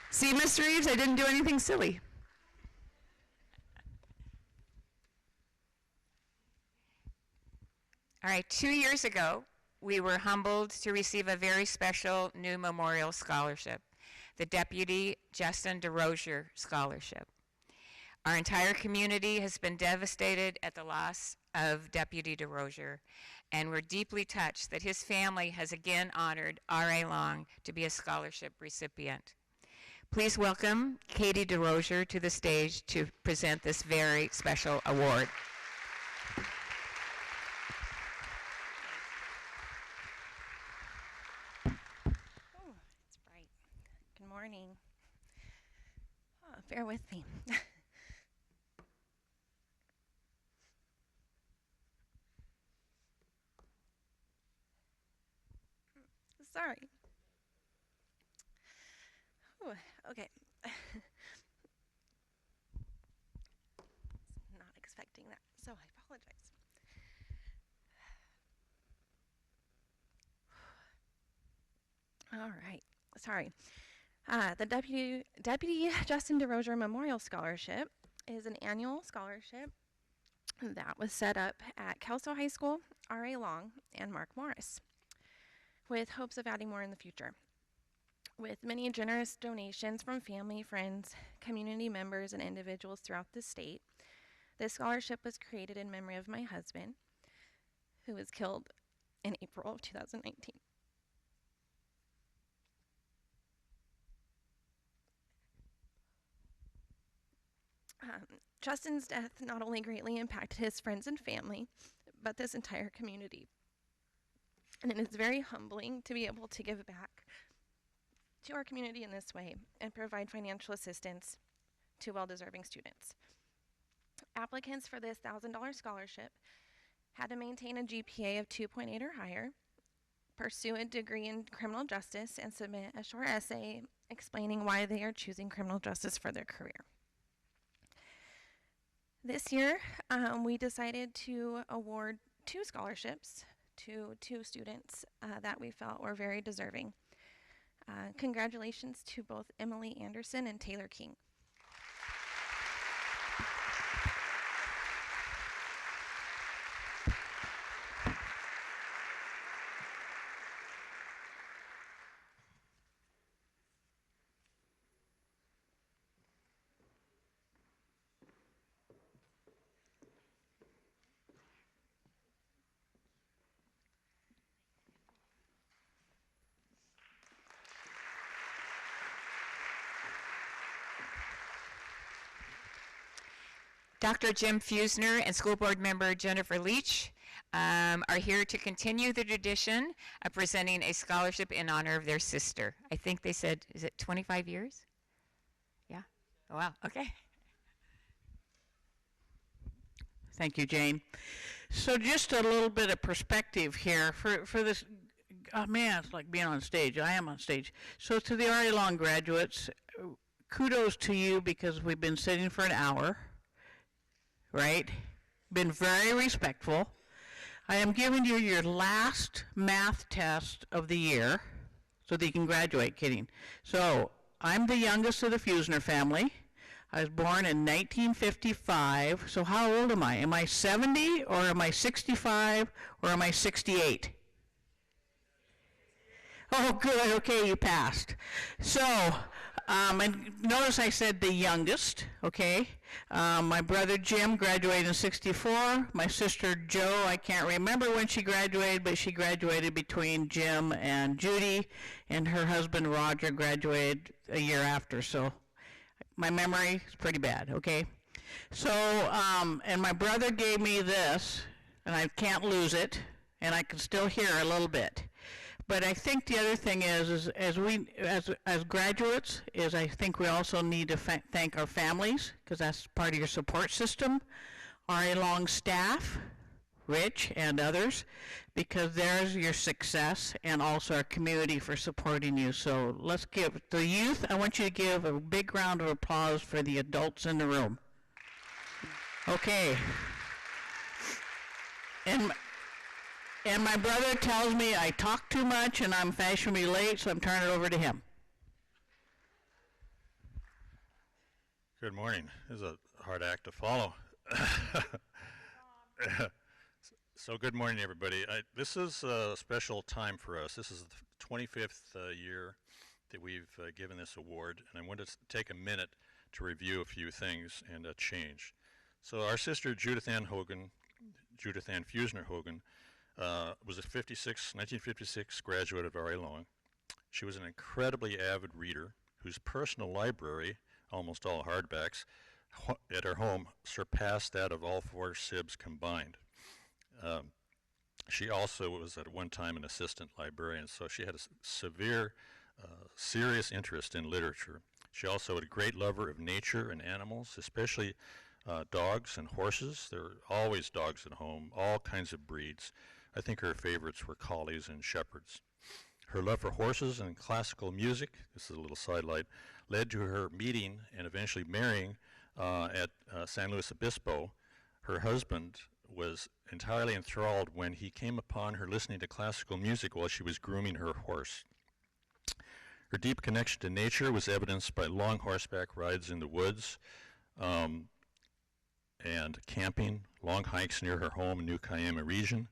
See, Mr. Reeves, I didn't do anything silly. All right, 2 years ago, we were humbled to receive a very special new memorial scholarship, the Deputy Justin DeRosier Scholarship. Our entire community has been devastated at the loss of Deputy DeRosier, and we're deeply touched that his family has again honored R.A. Long to be a scholarship recipient. Please welcome Katie DeRosier to the stage to present this very special award. Oh, it's bright. Good morning. Oh, bear with me. Sorry. Ooh, okay. Not expecting that, so I apologize. All right, sorry. The Deputy Justin DeRosier Memorial Scholarship is an annual scholarship that was set up at Kelso High School, R.A. Long, and Mark Morris, with hopes of adding more in the future. With many generous donations from family, friends, community members, and individuals throughout the state, this scholarship was created in memory of my husband, who was killed in April of 2019. Justin's death not only greatly impacted his friends and family, but this entire community. And it is very humbling to be able to give back to our community in this way and provide financial assistance to well-deserving students. Applicants for this $1,000 scholarship had to maintain a GPA of 2.8 or higher, pursue a degree in criminal justice, and submit a short essay explaining why they are choosing criminal justice for their career. This year, we decided to award 2 scholarships to 2 students that we felt were very deserving. Congratulations to both Emily Anderson and Taylor King. Dr. Jim Fusner and School Board Member Jennifer Leach are here to continue the tradition of presenting a scholarship in honor of their sister. I think they said, is it 25 years? Yeah? Oh, wow, okay. Thank you, Jane. So just a little bit of perspective here for this. Oh, man, it's like being on stage. I am on stage. So to the R.A. Long graduates, kudos to you because we've been sitting for an hour. Right? Been very respectful. I am giving you your last math test of the year so that you can graduate. Kidding. So I'm the youngest of the Fusner family. I was born in 1955. So how old am I? Am I 70 or am I 65 or am I 68? Oh, good. Okay, you passed. So And notice I said the youngest, okay? My brother Jim graduated in '64. My sister Jo, I can't remember when she graduated, but she graduated between Jim and Judy, and her husband Roger graduated a year after, so my memory is pretty bad, okay? So, and my brother gave me this, and I can't lose it, and I can still hear a little bit. But I think the other thing is as graduates, is I think we also need to thank our families, because that's part of your support system, RA Long staff, Rich and others, because there's your success, and also our community for supporting you. So let's give the youth, I want you to give a big round of applause for the adults in the room. Okay. And my brother tells me I talk too much and I'm fashionably late, so I'm turning it over to him. Good morning. This is a hard act to follow. So good morning, everybody. This is a special time for us. This is the 25th year that we've given this award, and I want to take a minute to review a few things and a change. So our sister Judith Ann Fusner Hogan, was a 1956 graduate of R.A. Long. She was an incredibly avid reader whose personal library, almost all hardbacks, at her home surpassed that of all four SIBs combined. She also was at one time an assistant librarian, so she had a severe, serious interest in literature. She also was a great lover of nature and animals, especially dogs and horses. There were always dogs at home, all kinds of breeds. I think her favorites were collies and shepherds. Her love for horses and classical music, this is a little sidelight, led to her meeting and eventually marrying at San Luis Obispo. Her husband was entirely enthralled when he came upon her listening to classical music while she was grooming her horse. Her deep connection to nature was evidenced by long horseback rides in the woods, and camping, long hikes near her home in New Cayama region,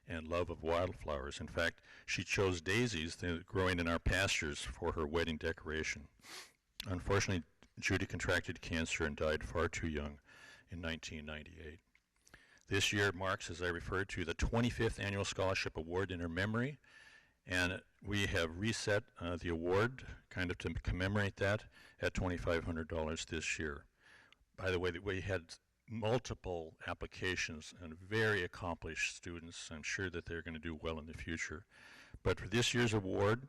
and love of wildflowers. In fact, she chose daisies growing in our pastures for her wedding decoration. Unfortunately, Judy contracted cancer and died far too young in 1998. This year marks, as I referred to, the 25th Annual Scholarship Award in her memory, and we have reset the award kind of to commemorate that at $2,500 this year. By the way, we had multiple applications and very accomplished students. I'm sure that they're going to do well in the future. But for this year's award,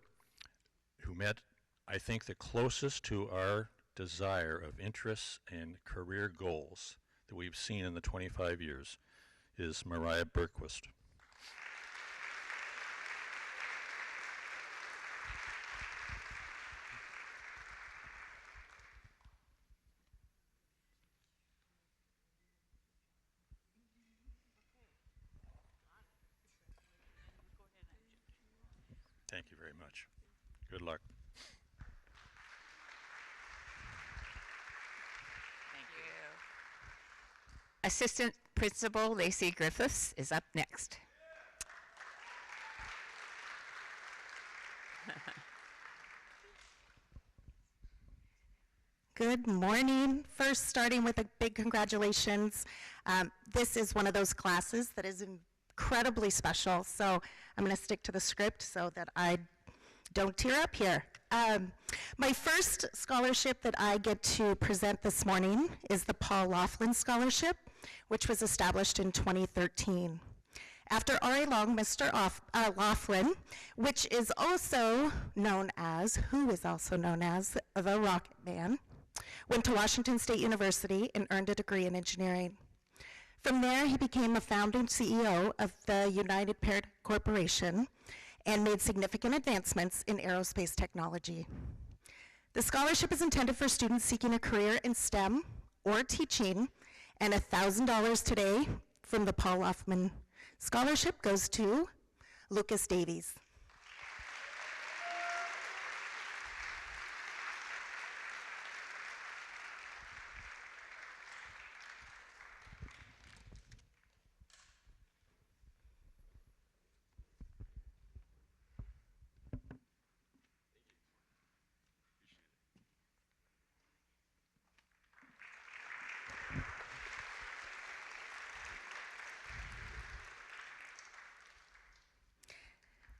who met, I think, the closest to our desire of interests and career goals that we've seen in the 25 years, is Mariah Bergquist. Thank you very much. Good luck. Thank you. Assistant Principal Lacey Griffiths is up next. Good morning. First, starting with a big congratulations. This is one of those classes that is incredibly special, so I'm going to stick to the script so that I don't tear up here. My first scholarship that I get to present this morning is the Paul Laughlin Scholarship, which was established in 2013. After R.A. Long, Mr. Laughlin, who is also known as the Rocket Man, went to Washington State University and earned a degree in engineering. From there, he became a founding CEO of the United Parrot Corporation and made significant advancements in aerospace technology. The scholarship is intended for students seeking a career in STEM or teaching, and $1,000 today from the Paul Laughlin Scholarship goes to Lucas Davies.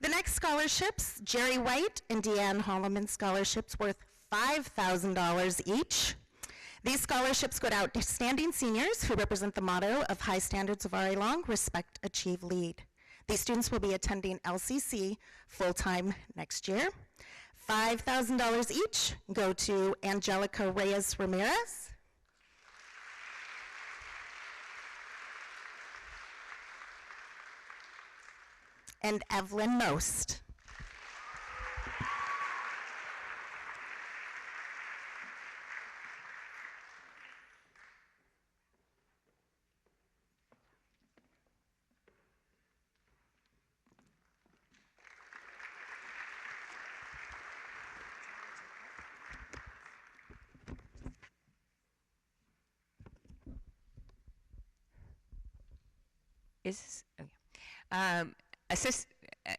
The next scholarships, Jerry White and Deanne Holloman scholarships worth $5,000 each. These scholarships go to outstanding seniors who represent the motto of High Standards of RA Long, Respect, Achieve, Lead. These students will be attending LCC full-time next year. $5,000 each go to Angelica Reyes Ramirez, and Evelyn Most.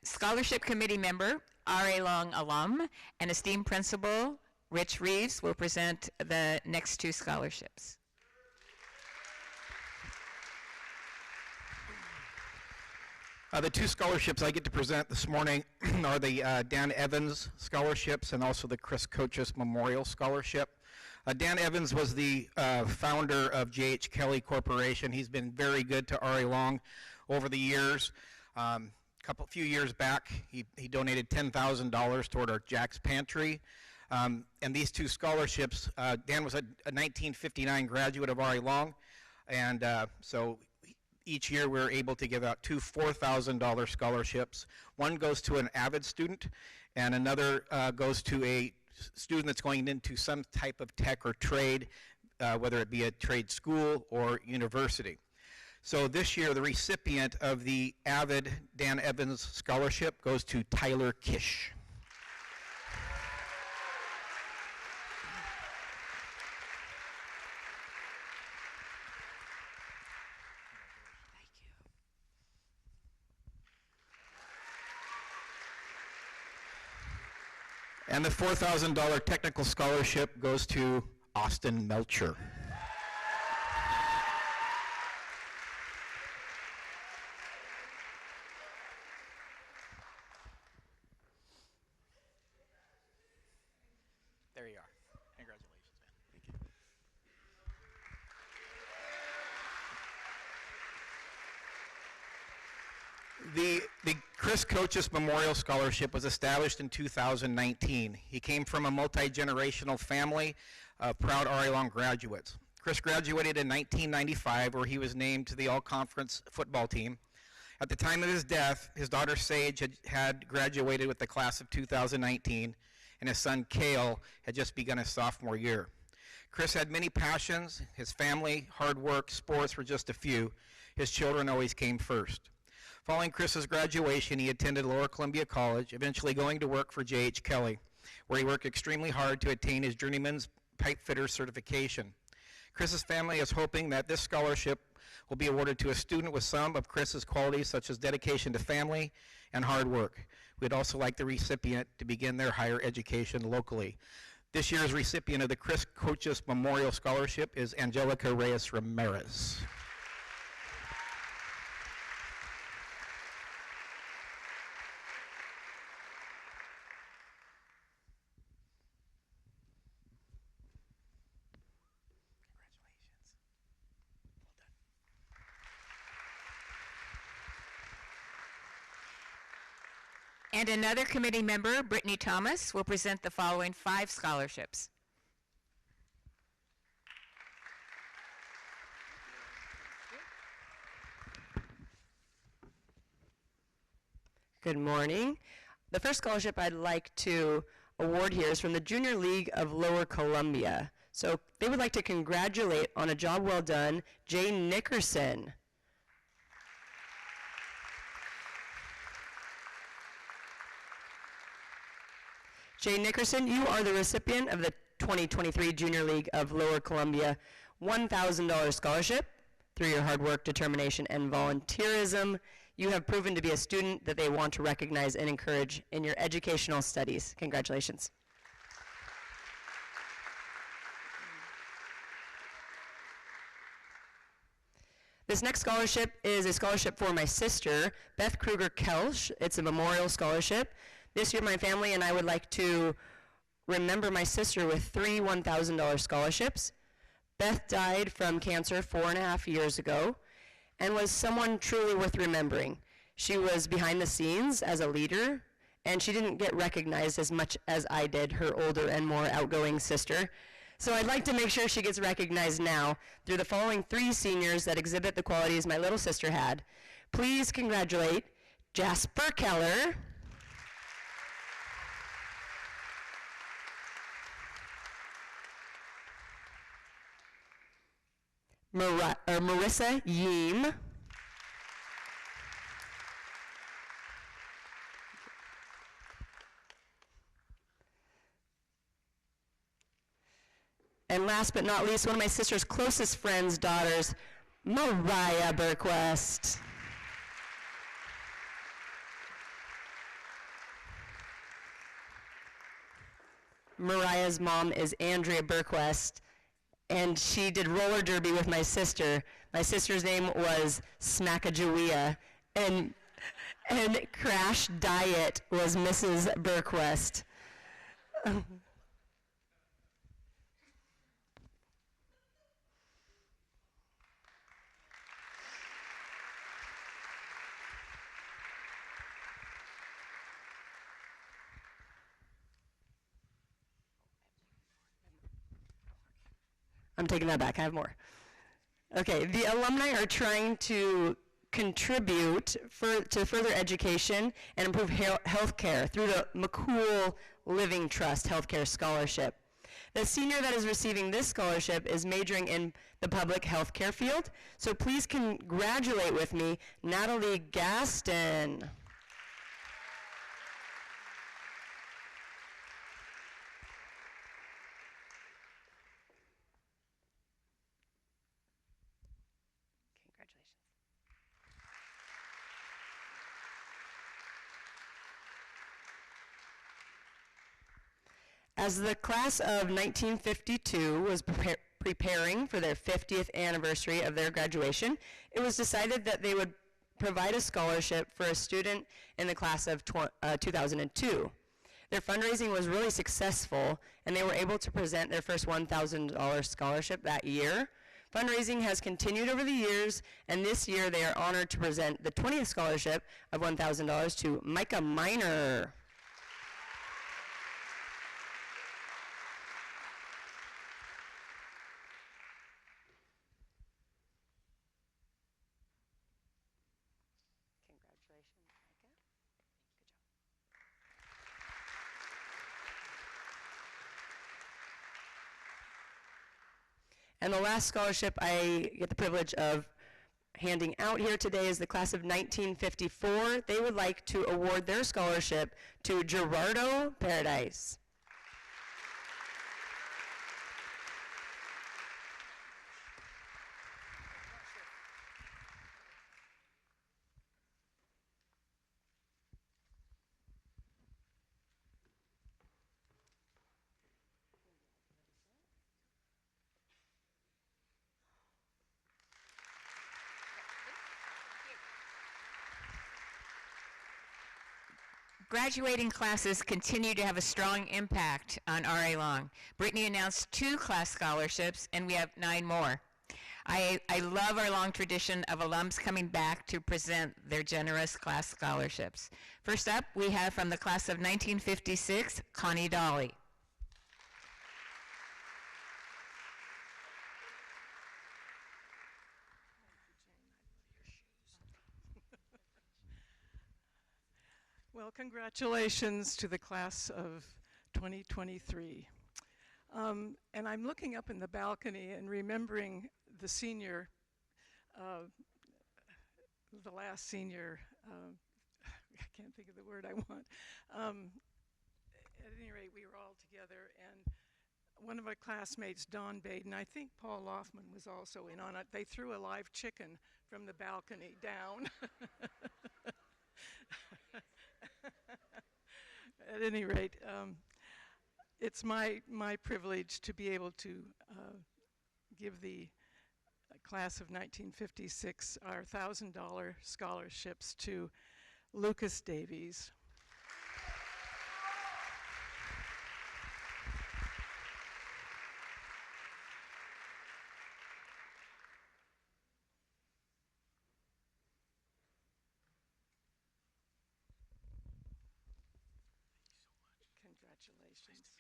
Scholarship Committee member, RA Long alum, and esteemed principal, Rich Reeves, will present the next two scholarships. The two scholarships I get to present this morning are the Dan Evans scholarships and also the Chris Coaches Memorial Scholarship. Dan Evans was the founder of J.H. Kelly Corporation. He's been very good to RA Long over the years. Few years back, he donated $10,000 toward our Jack's Pantry. And these two scholarships, Dan was a 1959 graduate of RA Long, and so each year we're able to give out two $4,000 scholarships. One goes to an avid student, and another goes to a student that's going into some type of tech or trade, whether it be a trade school or university. So this year, the recipient of the Avid Dan Evans Scholarship goes to Tyler Kish. And the $4,000 technical scholarship goes to Austin Melcher. There you are. Congratulations, man. Thank you. The Chris Coaches Memorial Scholarship was established in 2019. He came from a multi-generational family of proud RA Long graduates. Chris graduated in 1995, where he was named to the all-conference football team. At the time of his death, his daughter Sage had graduated with the class of 2019, and his son Cale had just begun his sophomore year. Chris had many passions. His family, hard work, sports were just a few. His children always came first. Following Chris's graduation, he attended Lower Columbia College, eventually going to work for J.H. Kelly, where he worked extremely hard to attain his journeyman's pipe fitter certification. Chris's family is hoping that this scholarship will be awarded to a student with some of Chris's qualities, such as dedication to family and hard work. We'd also like the recipient to begin their higher education locally. This year's recipient of the Chris Coaches Memorial Scholarship is Angelica Reyes Ramirez. And another committee member, Brittany Thomas, will present the following 5 scholarships. Good morning. The first scholarship I'd like to award here is from the Junior League of Lower Columbia. So they would like to congratulate on a job well done, Jay Nickerson. Jay Nickerson, you are the recipient of the 2023 Junior League of Lower Columbia $1,000 scholarship. Through your hard work, determination, and volunteerism, you have proven to be a student that they want to recognize and encourage in your educational studies. Congratulations. This next scholarship is a scholarship for my sister, Beth Kruger Kelsch. It's a memorial scholarship. This year, my family and I would like to remember my sister with 3 $1,000 scholarships. Beth died from cancer 4.5 years ago and was someone truly worth remembering. She was behind the scenes as a leader, and she didn't get recognized as much as I did, her older and more outgoing sister. So I'd like to make sure she gets recognized now through the following 3 seniors that exhibit the qualities my little sister had. Please congratulate Jasper Keller, Marissa Yeem, and last but not least, one of my sister's closest friends' daughters, Mariah Burquest. Mariah's mom is Andrea Burquest, and she did roller derby with my sister. My sister's name was Smackajawea, and Crash Diet was Mrs. Burquest. I'm taking that back. I have more. Okay, the alumni are trying to contribute to further education and improve health care through the McCool Living Trust Healthcare Scholarship. The senior that is receiving this scholarship is majoring in the public health care field, so please congratulate with me Natalie Gaston. As the class of 1952 was preparing for their 50th anniversary of their graduation, it was decided that they would provide a scholarship for a student in the class of 2002. Their fundraising was really successful, and they were able to present their first $1,000 scholarship that year. Fundraising has continued over the years, and this year they are honored to present the 20th scholarship of $1,000 to Micah Miner. And the last scholarship I get the privilege of handing out here today is the class of 1954. They would like to award their scholarship to Gerardo Paradise. Graduating classes continue to have a strong impact on RA Long. Brittany announced 2 class scholarships, and we have 9 more. I love our long tradition of alums coming back to present their generous class scholarships. First up, we have from the class of 1956, Connie Dolly. Well, congratulations to the class of 2023. And I'm looking up in the balcony and remembering the senior, the last senior, I can't think of the word I want. At any rate, we were all together, and one of our classmates, Don Baden, I think Paul Loffman was also in on it. They threw a live chicken from the balcony down. At any rate, it's my privilege to be able to give the class of 1956 our $1,000 scholarships to Lucas Davies. Congratulations.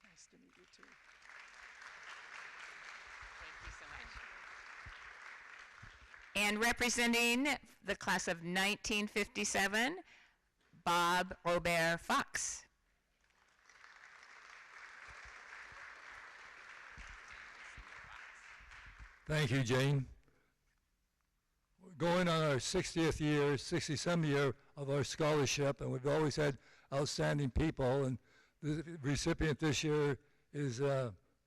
Nice to meet you too. Thank you so much. And representing the class of 1957, Bob Robert Fox. Thank you, Jane. We're going on our 60th year, 60-some year of our scholarship, and we've always had outstanding people, and the recipient this year is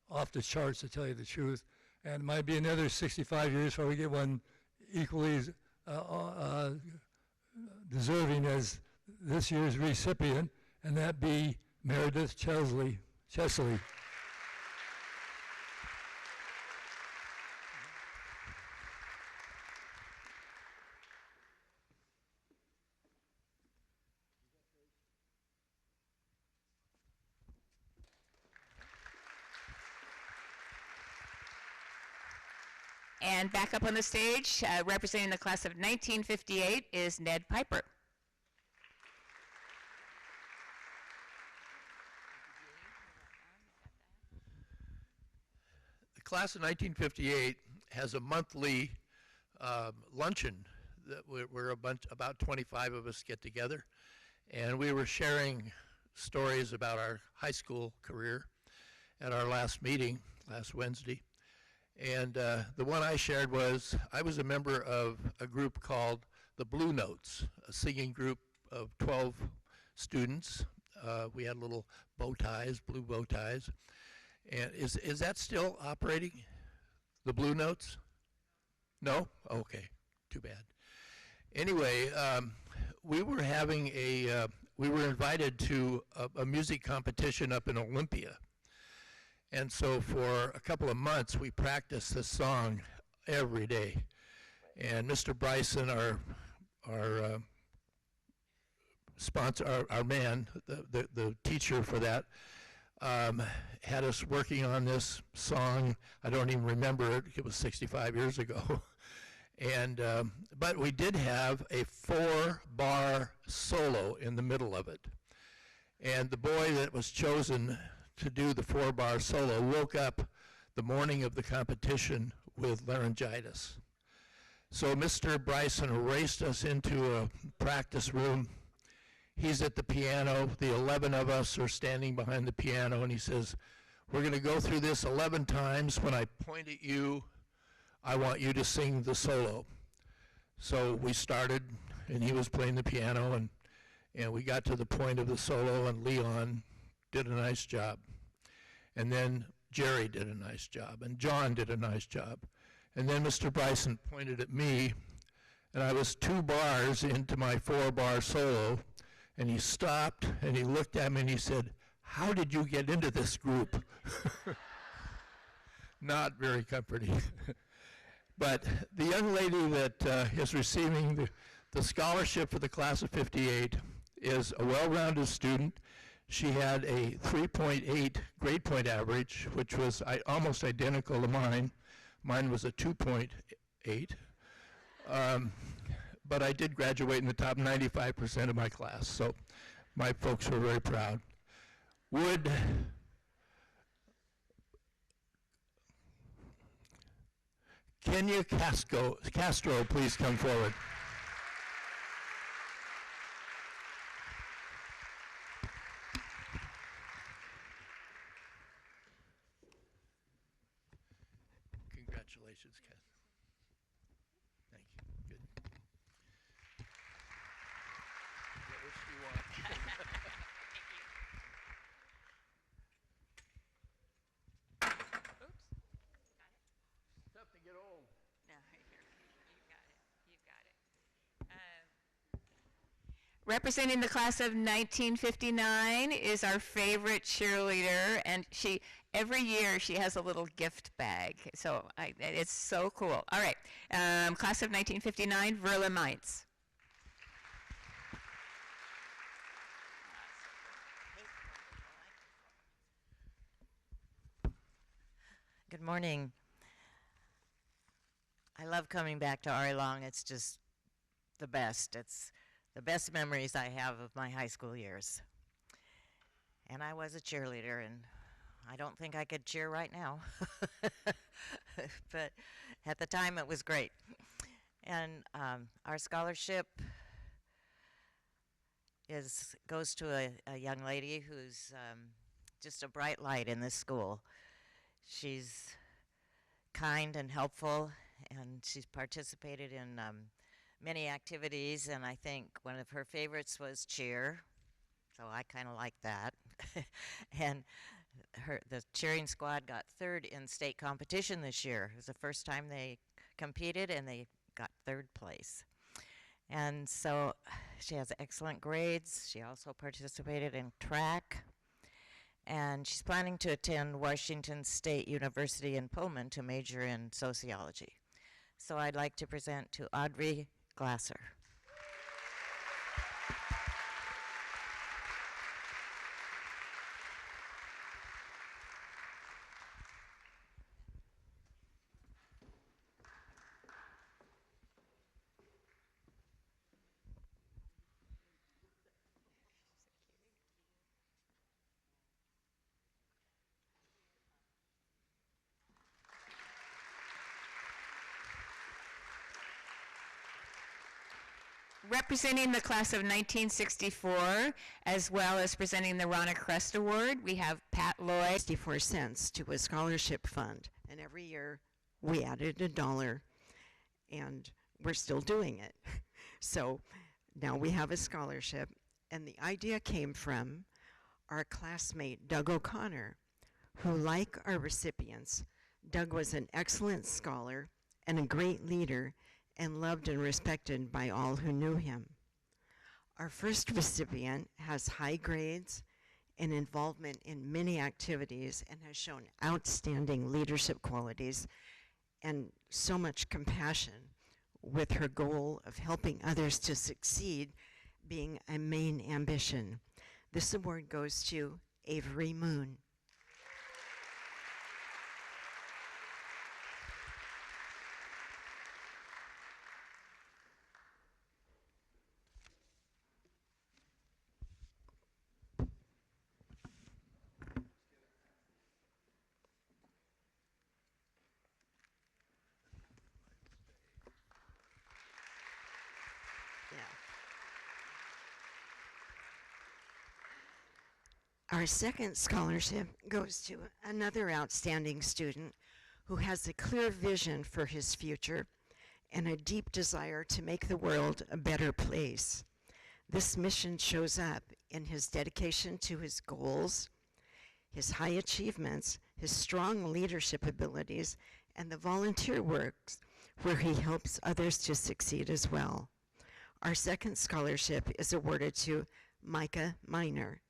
off the charts, to tell you the truth, and it might be another 65 years before we get one equally deserving as this year's recipient, and that be Meredith Chesley. And back up on the stage, representing the class of 1958 is Ned Piper. The class of 1958 has a monthly luncheon that we're about 25 of us get together, and we were sharing stories about our high school career at our last meeting last Wednesday. And the one I shared was I was a member of a group called the Blue Notes, a singing group of 12 students. We had little bow ties, blue bow ties. And is that still operating, the Blue Notes? No? Okay, too bad. Anyway, we were having we were invited to a music competition up in Olympia. And so for a couple of months, we practiced this song every day. And Mr. Bryson, our sponsor, our man, the teacher for that, had us working on this song. I don't even remember it. It was 65 years ago. And but we did have a 4-bar solo in the middle of it. And the boy that was chosen to do the 4-bar solo woke up the morning of the competition with laryngitis. So Mr. Bryson raced us into a practice room. He's at the piano. The 11 of us are standing behind the piano, and he says, "We're going to go through this 11 times. When I point at you, I want you to sing the solo." So we started, and he was playing the piano, and we got to the point of the solo, and Leon did a nice job. And then Jerry did a nice job, and John did a nice job. And then Mr. Bryson pointed at me, and I was 2 bars into my 4-bar solo, and he stopped, and he looked at me, and he said, "How did you get into this group?" Not very comforting. But the young lady that is receiving the scholarship for the class of 58 is a well-rounded student. She had a 3.8 grade point average, which was almost identical to mine. Mine was a 2.8. But I did graduate in the top 95% of my class, so my folks were very proud. Would Kenya Castro please come forward? Congratulations, Ken. Thank you. Good. What else do you want? Oops. Tough to get old. No, you've got it. Representing the class of 1959 is our favorite cheerleader, and she Every year she has a little gift bag. So it's so cool. All right. Class of 1959, Verla Mainz. Good morning. I love coming back to RA Long. It's just the best. It's the best memories I have of my high school years. And I was a cheerleader, and I don't think I could cheer right now. But at the time, it was great. And our scholarship goes to a young lady who's just a bright light in this school. She's kind and helpful, and she's participated in many activities, and I think one of her favorites was cheer, so I kind of like that. And the cheering squad got third in state competition this year. It was the first time they competed, and they got third place. And so she has excellent grades. She also participated in track. And she's planning to attend Washington State University in Pullman to major in sociology. So I'd like to present to Audrey Glasser. Representing the class of 1964, as well as presenting the Ronna Crest Award, we have Pat Lloyd. 64 cents to a scholarship fund, and every year we added $1, and we're still doing it. So now we have a scholarship, and the idea came from our classmate Doug O'Connor, who, like our recipients, Doug was an excellent scholar and a great leader, and loved and respected by all who knew him. Our first recipient has high grades and involvement in many activities and has shown outstanding leadership qualities and so much compassion, with her goal of helping others to succeed being a main ambition. This award goes to Avery Moon. Our second scholarship goes to another outstanding student who has a clear vision for his future and a deep desire to make the world a better place. This mission shows up in his dedication to his goals, his high achievements, his strong leadership abilities, and the volunteer works where he helps others to succeed as well. Our second scholarship is awarded to Micah Miner.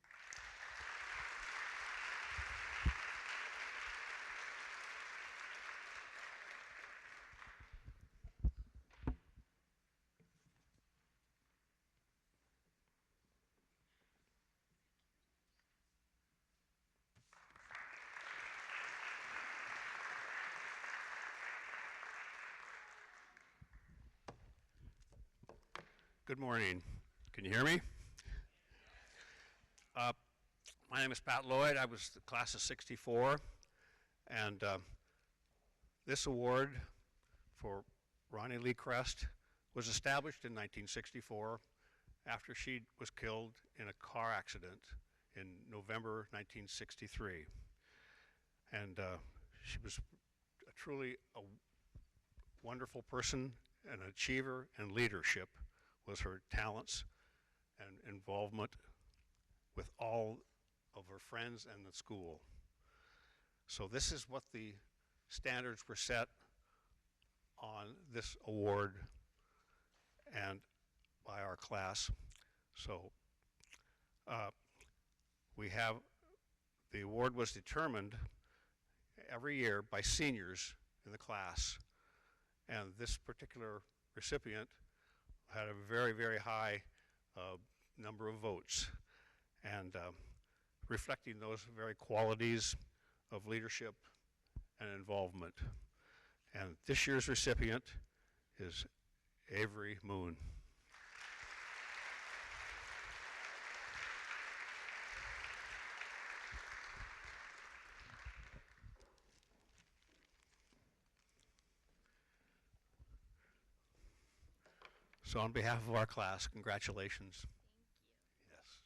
Good morning. Can you hear me? My name is Pat Lloyd. I was the class of 64, and this award for Ronnie Lee Crest was established in 1964 after she was killed in a car accident in November 1963. And she was truly a wonderful person, an achiever, and leadership was her talents and involvement with all of her friends and the school. So this is what the standards were set on this award and by our class. So we have, the award was determined every year by seniors in the class. And this particular recipient had a very, very high number of votes. And reflecting those very qualities of leadership and involvement. And this year's recipient is Avery Moon. So on behalf of our class, congratulations. Yes.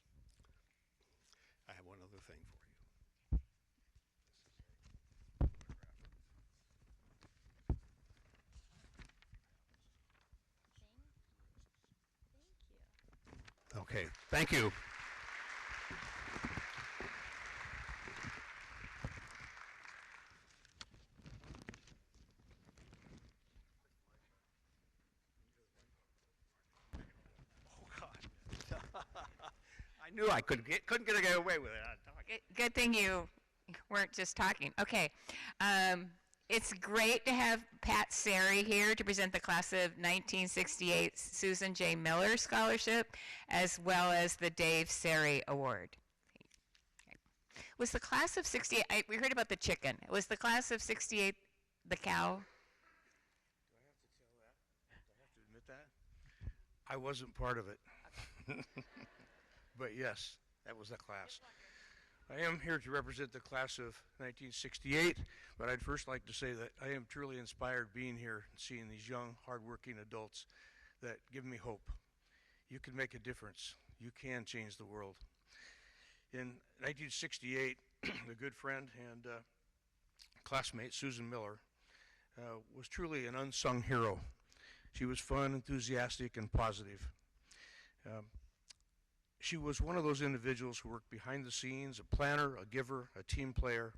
I have one other thing for you. Okay, thank you. Oh God. I knew I couldn't get away with it. Good thing you weren't just talking. Okay. It's great to have Pat Sari here to present the class of 1968 Susan J. Miller Scholarship, as well as the Dave Sari Award. Okay. Was the class of 68, we heard about the chicken. Was the class of 68 the cow? Do I have to admit that? I wasn't part of it. But yes, that was the class. I am here to represent the class of 1968, but I'd first like to say that I am truly inspired being here and seeing these young, hardworking adults that give me hope. You can make a difference. You can change the world. In 1968, a good friend and classmate, Susan Miller, was truly an unsung hero. She was fun, enthusiastic, and positive. She was one of those individuals who worked behind the scenes, a planner, a giver, a team player,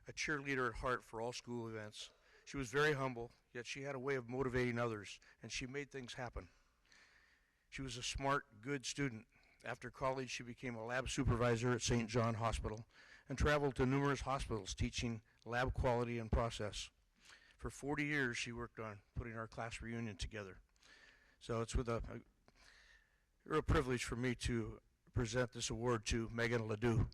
a cheerleader at heart for all school events. She was very humble, yet she had a way of motivating others, and she made things happen. She was a smart, good student. After college, she became a lab supervisor at St. John Hospital and traveled to numerous hospitals teaching lab quality and process. For 40 years, she worked on putting our class reunion together. So it's with a real privilege for me to present this award to Megan Ledoux.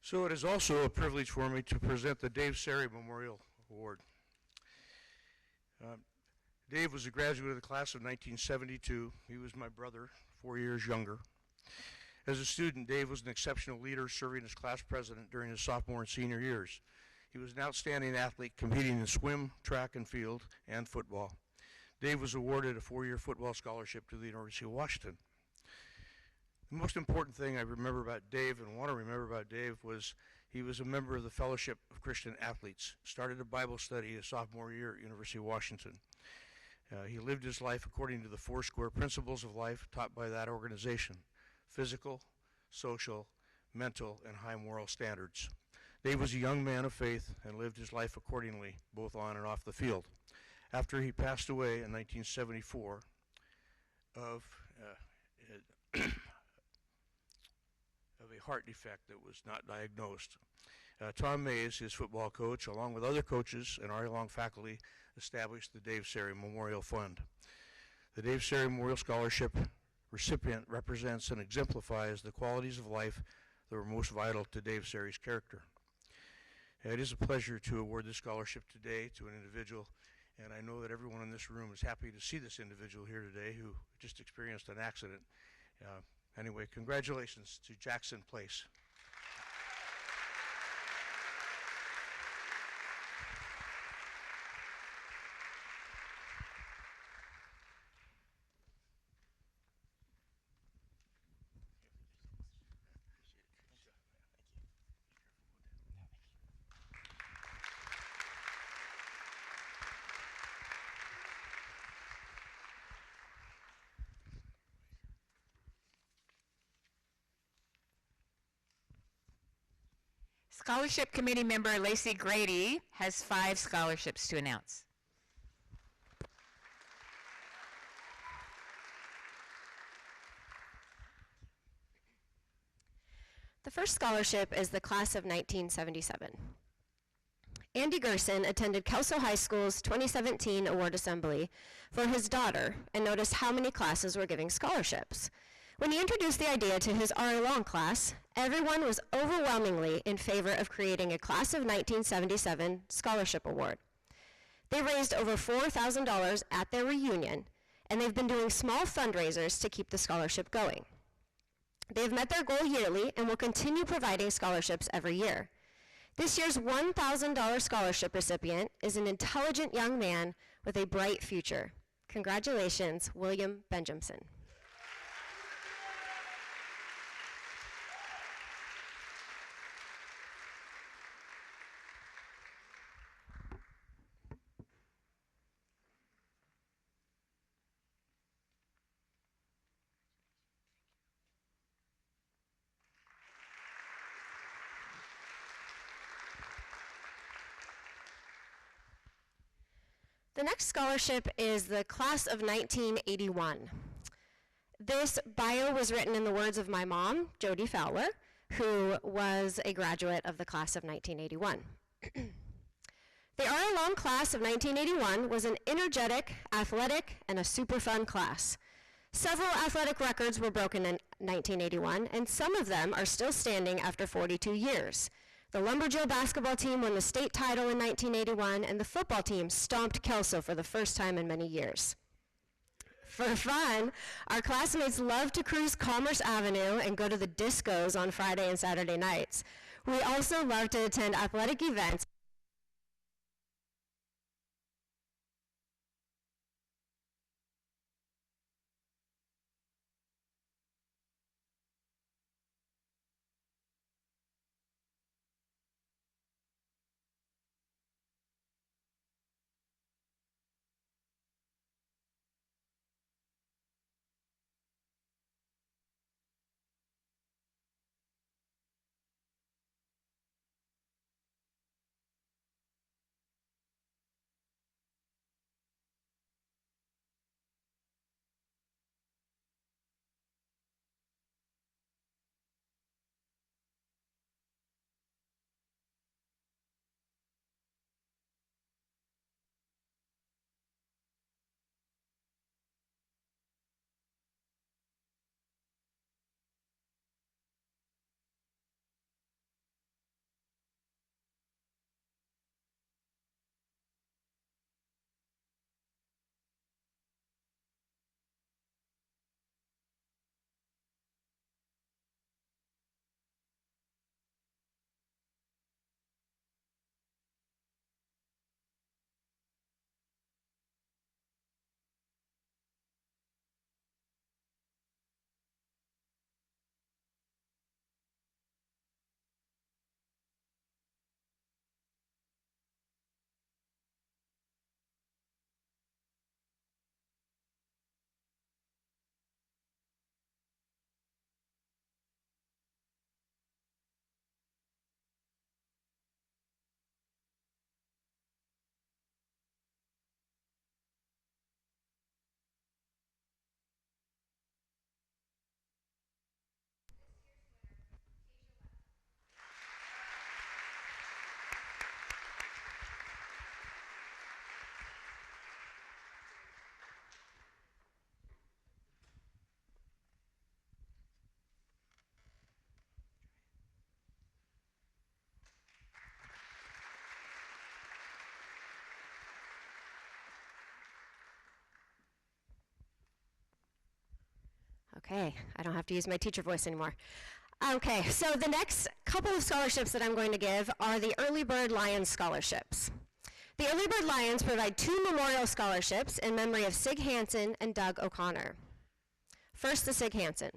So it is also a privilege for me to present the Dave Sari Memorial Award. Dave was a graduate of the class of 1972. He was my brother, 4 years younger. As a student, Dave was an exceptional leader, serving as class president during his sophomore and senior years. He was an outstanding athlete, competing in swim, track and field, and football. Dave was awarded a 4-year football scholarship to the University of Washington. The most important thing I remember about Dave and want to remember about Dave was he was a member of the Fellowship of Christian Athletes, started a Bible study his sophomore year at University of Washington. He lived his life according to the 4 square principles of life taught by that organization: physical, social, mental, and high moral standards. Dave was a young man of faith and lived his life accordingly, both on and off the field. After he passed away in 1974 of a heart defect that was not diagnosed, Tom Mays, his football coach, along with other coaches and our Long faculty, established the Dave Sari Memorial Fund. The Dave Sari Memorial Scholarship recipient represents and exemplifies the qualities of life that were most vital to Dave Sari's character. It is a pleasure to award this scholarship today to an individual, and I know that everyone in this room is happy to see this individual here today who just experienced an accident. Anyway, congratulations to Jackson Place. Scholarship Committee member Lacey Grady has 5 scholarships to announce. The first scholarship is the class of 1977. Andy Gerson attended Kelso High School's 2017 award assembly for his daughter and noticed how many classes were giving scholarships. When he introduced the idea to his R.A. Long class, everyone was overwhelmingly in favor of creating a class of 1977 scholarship award. They raised over $4,000 at their reunion, and they've been doing small fundraisers to keep the scholarship going. They have met their goal yearly and will continue providing scholarships every year. This year's $1,000 scholarship recipient is an intelligent young man with a bright future. Congratulations, William Benjamin. The next scholarship is the class of 1981. This bio was written in the words of my mom, Jody Fowler, who was a graduate of the class of 1981. The R.A. Long class of 1981 was an energetic, athletic, and a super fun class. Several athletic records were broken in 1981, and some of them are still standing after 42 years. The Lumberjill basketball team won the state title in 1981, and the football team stomped Kelso for the first time in many years. For fun, our classmates love to cruise Commerce Avenue and go to the discos on Friday and Saturday nights. We also love to attend athletic events. Okay, I don't have to use my teacher voice anymore. Okay, so the next couple of scholarships that I'm going to give are the Early Bird Lions scholarships. The Early Bird Lions provide 2 memorial scholarships in memory of Sig Hansen and Doug O'Connor. First, the Sig Hansen.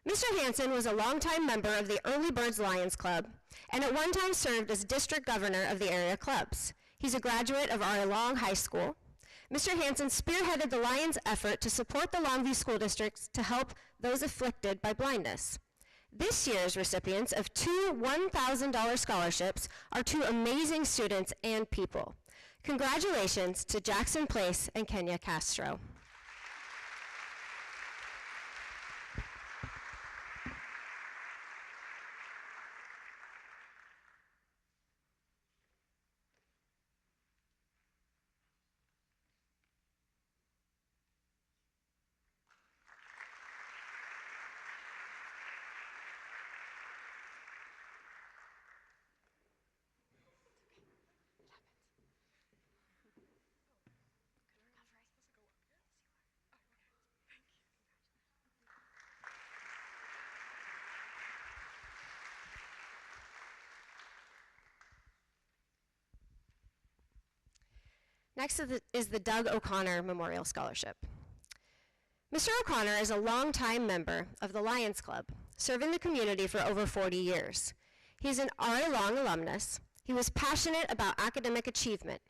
Mr. Hansen was a longtime member of the Early Birds Lions Club and at one time served as district governor of the area clubs. He's a graduate of R.A. Long High School. Mr. Hansen spearheaded the Lions' effort to support the Longview School Districts to help those afflicted by blindness. This year's recipients of two $1,000 scholarships are two amazing students and people. Congratulations to Jackson Place and Kenya Castro. Next is the Doug O'Connor Memorial Scholarship. Mr. O'Connor is a longtime member of the Lions Club, serving the community for over 40 years. He's an R.A. Long alumnus. He was passionate about academic achievement.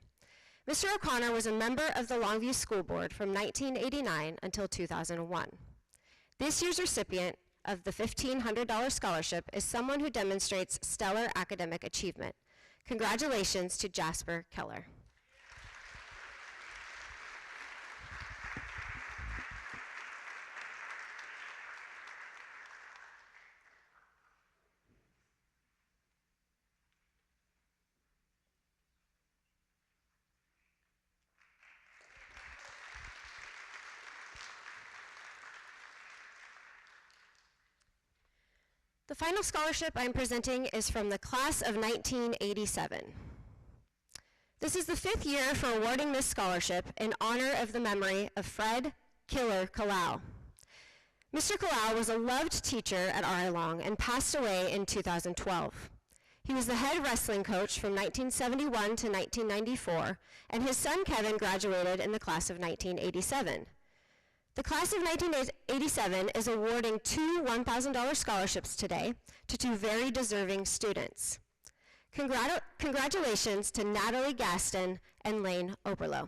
Mr. O'Connor was a member of the Longview School Board from 1989 until 2001. This year's recipient of the $1,500 scholarship is someone who demonstrates stellar academic achievement. Congratulations to Jasper Keller. The final scholarship I'm presenting is from the class of 1987. This is the 5th year for awarding this scholarship in honor of the memory of Fred Killer Kalau. Mr. Kalau was a loved teacher at R.I. Long and passed away in 2012. He was the head wrestling coach from 1971 to 1994, and his son Kevin graduated in the class of 1987. The class of 1987 is awarding two $1,000 scholarships today to two very deserving students. Congratulations to Natalie Gaston and Lane Oberlo.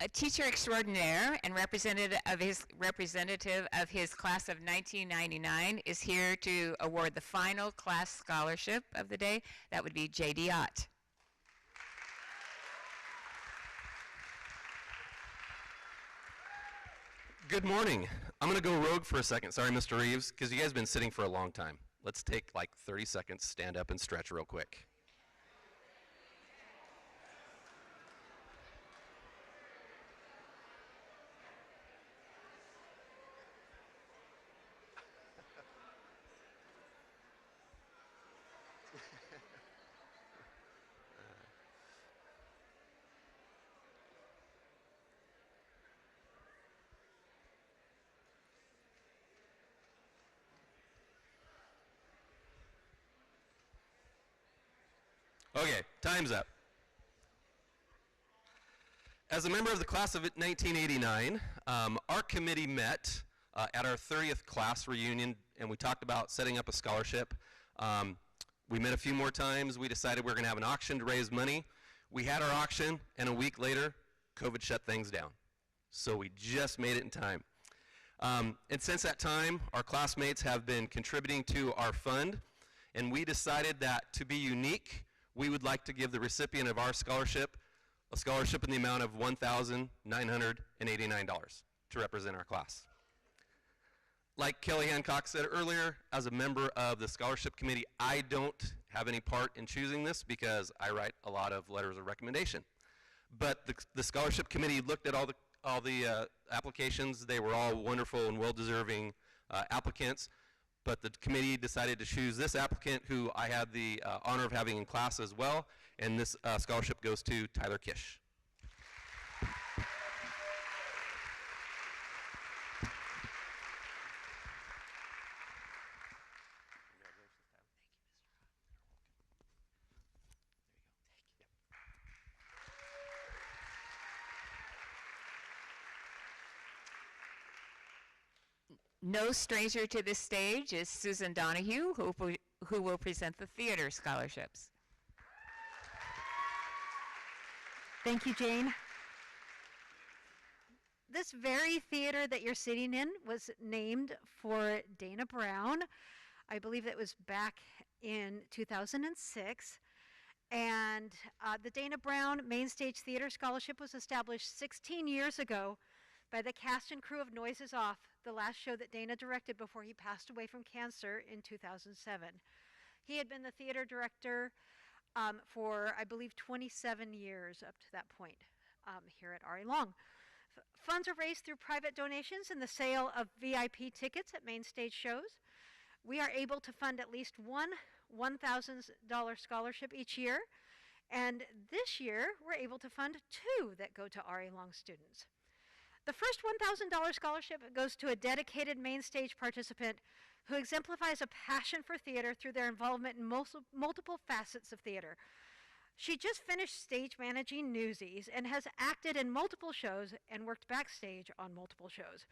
A teacher extraordinaire and representative of his class of 1999 is here to award the final class scholarship of the day. That would be J.D. Ott. Good morning. I'm going to go rogue for a second. Sorry, Mr. Reeves, because you guys have been sitting for a long time. Let's take like 30 seconds, stand up and stretch real quick. Okay, time's up. As a member of the class of 1989, our committee met at our 30th class reunion, and we talked about setting up a scholarship. We met a few more times. We decided we were going to have an auction to raise money. We had our auction, and a week later, COVID shut things down. So we just made it in time. And since that time, our classmates have been contributing to our fund, and we decided that to be unique, we would like to give the recipient of our scholarship a scholarship in the amount of $1,989 to represent our class. Like Kelly Hancock said earlier, as a member of the scholarship committee, I don't have any part in choosing this because I write a lot of letters of recommendation. But the scholarship committee looked at all the applications. They were all wonderful and well-deserving applicants. But the committee decided to choose this applicant who I had the honor of having in class as well, and this scholarship goes to Tyler Kish. No stranger to this stage is Susan Donahue, who will present the theater scholarships. Thank you, Jane. This very theater that you're sitting in was named for Dana Brown. I believe it was back in 2006. And the Dana Brown Main Stage Theater Scholarship was established 16 years ago by the cast and crew of Noises Off, the last show that Dana directed before he passed away from cancer in 2007. He had been the theater director for, I believe, 27 years up to that point here at RA Long. Funds are raised through private donations and the sale of VIP tickets at main stage shows. We are able to fund at least one $1,000 scholarship each year, and this year we're able to fund 2 that go to RA Long students. The first $1,000 scholarship goes to a dedicated main stage participant who exemplifies a passion for theater through their involvement in multiple facets of theater. She just finished stage managing Newsies and has acted in multiple shows and worked backstage on multiple shows.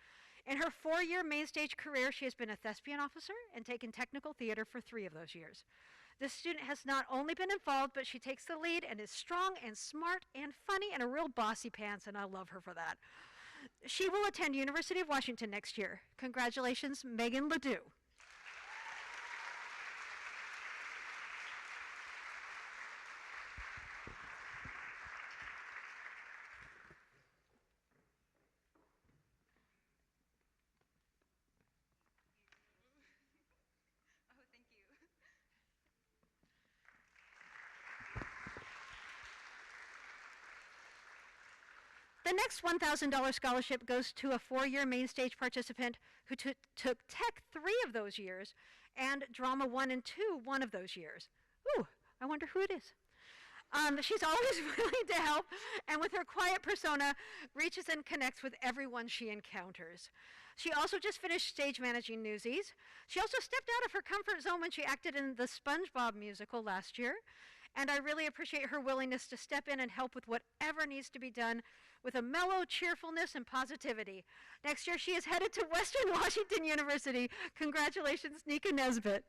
In her 4-year main stage career, she has been a thespian officer and taken technical theater for 3 of those years. This student has not only been involved, but she takes the lead and is strong and smart and funny and a real bossy pants, and I love her for that. She will attend University of Washington next year. Congratulations, Megan Ledoux. The next $1,000 scholarship goes to a 4-year main stage participant who took Tech 3 of those years and Drama 1 and 2 1 of those years. Ooh, I wonder who it is. She's always willing to help, and with her quiet persona, reaches and connects with everyone she encounters. She also just finished stage managing Newsies. She also stepped out of her comfort zone when she acted in the SpongeBob musical last year, and I really appreciate her willingness to step in and help with whatever needs to be done with a mellow cheerfulness and positivity. Next year, she is headed to Western Washington University. Congratulations, Nika Nesbitt.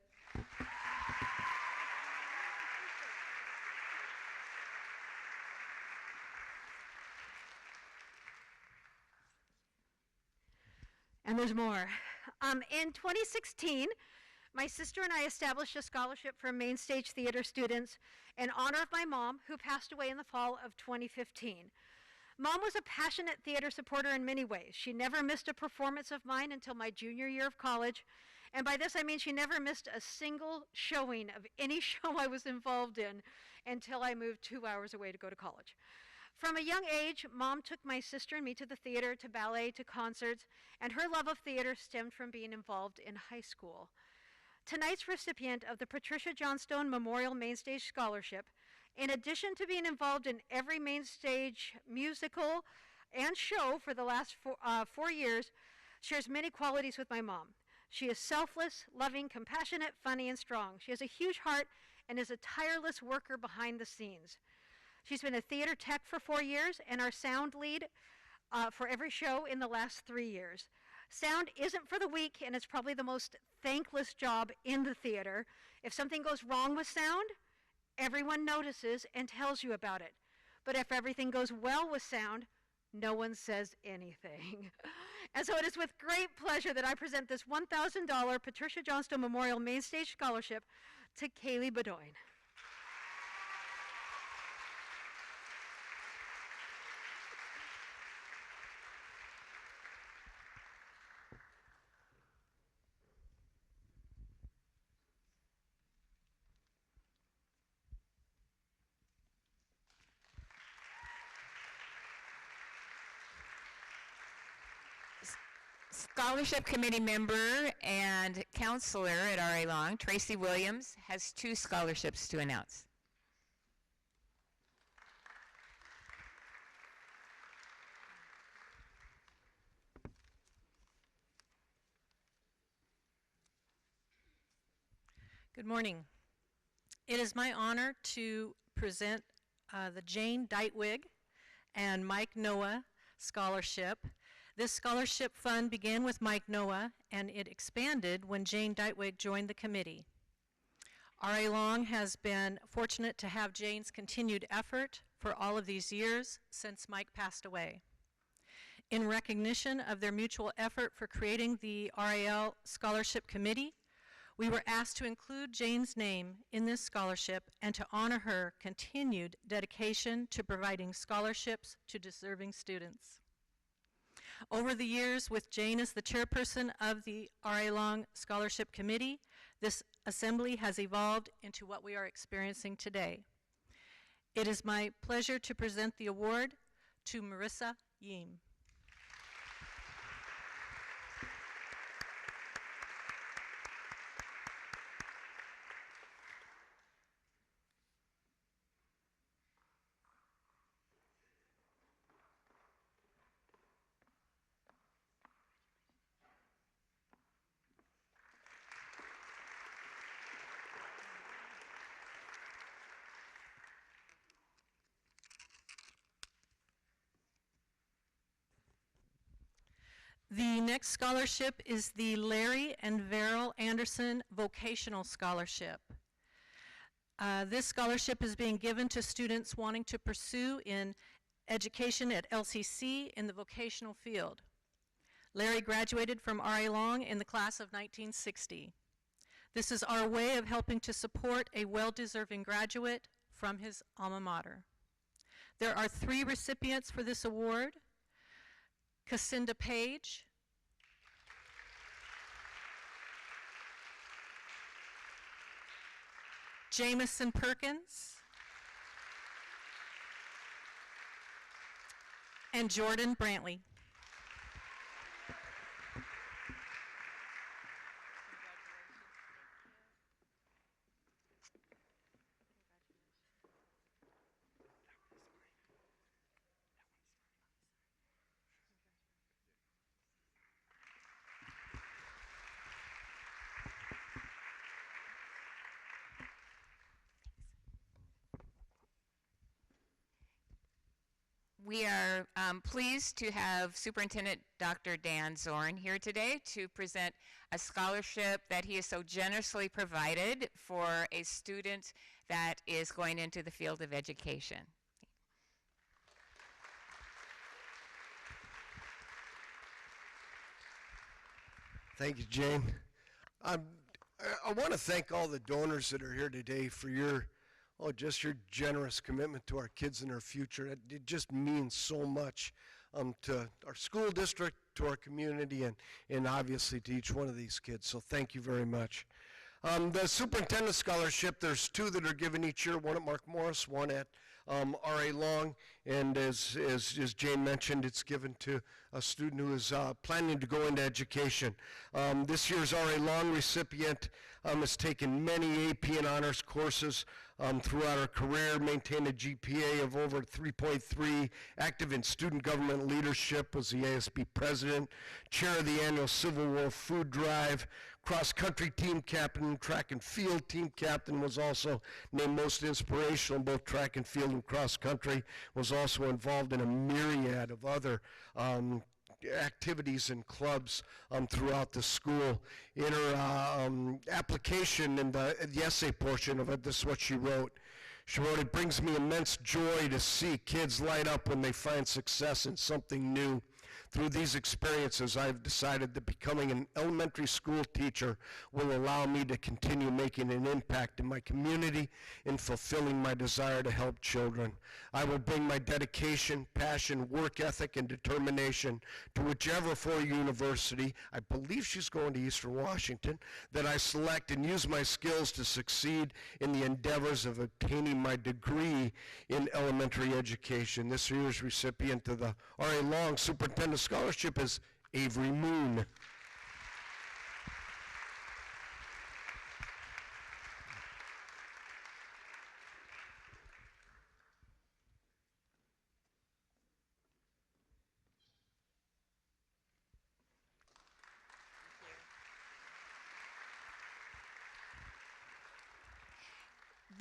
And there's more. In 2016, my sister and I established a scholarship for main stage theater students in honor of my mom, who passed away in the fall of 2015. Mom was a passionate theater supporter in many ways. She never missed a performance of mine until my junior year of college. And by this, I mean she never missed a single showing of any show I was involved in until I moved 2 hours away to go to college. From a young age, Mom took my sister and me to the theater, to ballet, to concerts, and her love of theater stemmed from being involved in high school. Tonight's recipient of the Patricia Johnstone Memorial Mainstage Scholarship, in addition to being involved in every main stage musical and show for the last 4 years, shares many qualities with my mom. She is selfless, loving, compassionate, funny, and strong. She has a huge heart and is a tireless worker behind the scenes. She's been a theater tech for 4 years and our sound lead for every show in the last 3 years. Sound isn't for the weak, and it's probably the most thankless job in the theater. If something goes wrong with sound, everyone notices and tells you about it. But if everything goes well with sound, no one says anything. And so it is with great pleasure that I present this $1,000 Patricia Johnstone Memorial Mainstage Scholarship to Kaylee Bedoin. Scholarship Committee member and counselor at RA Long, Tracy Williams, has 2 scholarships to announce. Good morning. It is my honor to present the Jane Deitwig and Mike Noah Scholarship. This scholarship fund began with Mike Noah, and it expanded when Jane Deitwig joined the committee. R.A. Long has been fortunate to have Jane's continued effort for all of these years since Mike passed away. In recognition of their mutual effort for creating the RAL Scholarship Committee, we were asked to include Jane's name in this scholarship and to honor her continued dedication to providing scholarships to deserving students. Over the years, with Jane as the chairperson of the R.A. Long Scholarship Committee, this assembly has evolved into what we are experiencing today. It is my pleasure to present the award to Marissa Yeem. The next scholarship is the Larry and Veril Anderson Vocational Scholarship. This scholarship is being given to students wanting to pursue in education at LCC in the vocational field. Larry graduated from R.A. Long in the class of 1960. This is our way of helping to support a well-deserving graduate from his alma mater. There are 3 recipients for this award: Cassandra Page, Jamison Perkins, and Jordan Brantley. We are pleased to have Superintendent Dr. Dan Zorn here today to present a scholarship that he has so generously provided for a student that is going into the field of education. Thank you, Jane. I want to thank all the donors that are here today for just your generous commitment to our kids and our future. It just means so much to our school district, to our community, and obviously to each one of these kids. So thank you very much. The Superintendent Scholarship, there's 2 that are given each year, one at Mark Morris, one at R.A. Long, and as Jane mentioned, it's given to a student who is planning to go into education. This year's R.A. Long recipient has taken many AP and honors courses throughout her career, maintained a GPA of over 3.3, active in student government leadership, was the ASB president, chair of the annual Civil War food drive, cross-country team captain, track and field team captain, was also named most inspirational in both track and field and cross-country, was also involved in a myriad of other activities and clubs throughout the school. In her application, in the essay portion of it, this is what she wrote. She wrote, "It brings me immense joy to see kids light up when they find success in something new. Through these experiences, I've decided that becoming an elementary school teacher will allow me to continue making an impact in my community and fulfilling my desire to help children. I will bring my dedication, passion, work ethic, and determination to whichever four-year university, I believe she's going to Eastern Washington, that I select and use my skills to succeed in the endeavors of obtaining my degree in elementary education." This year's recipient of the R.A. Long Superintendent Scholarship is Avery Moon.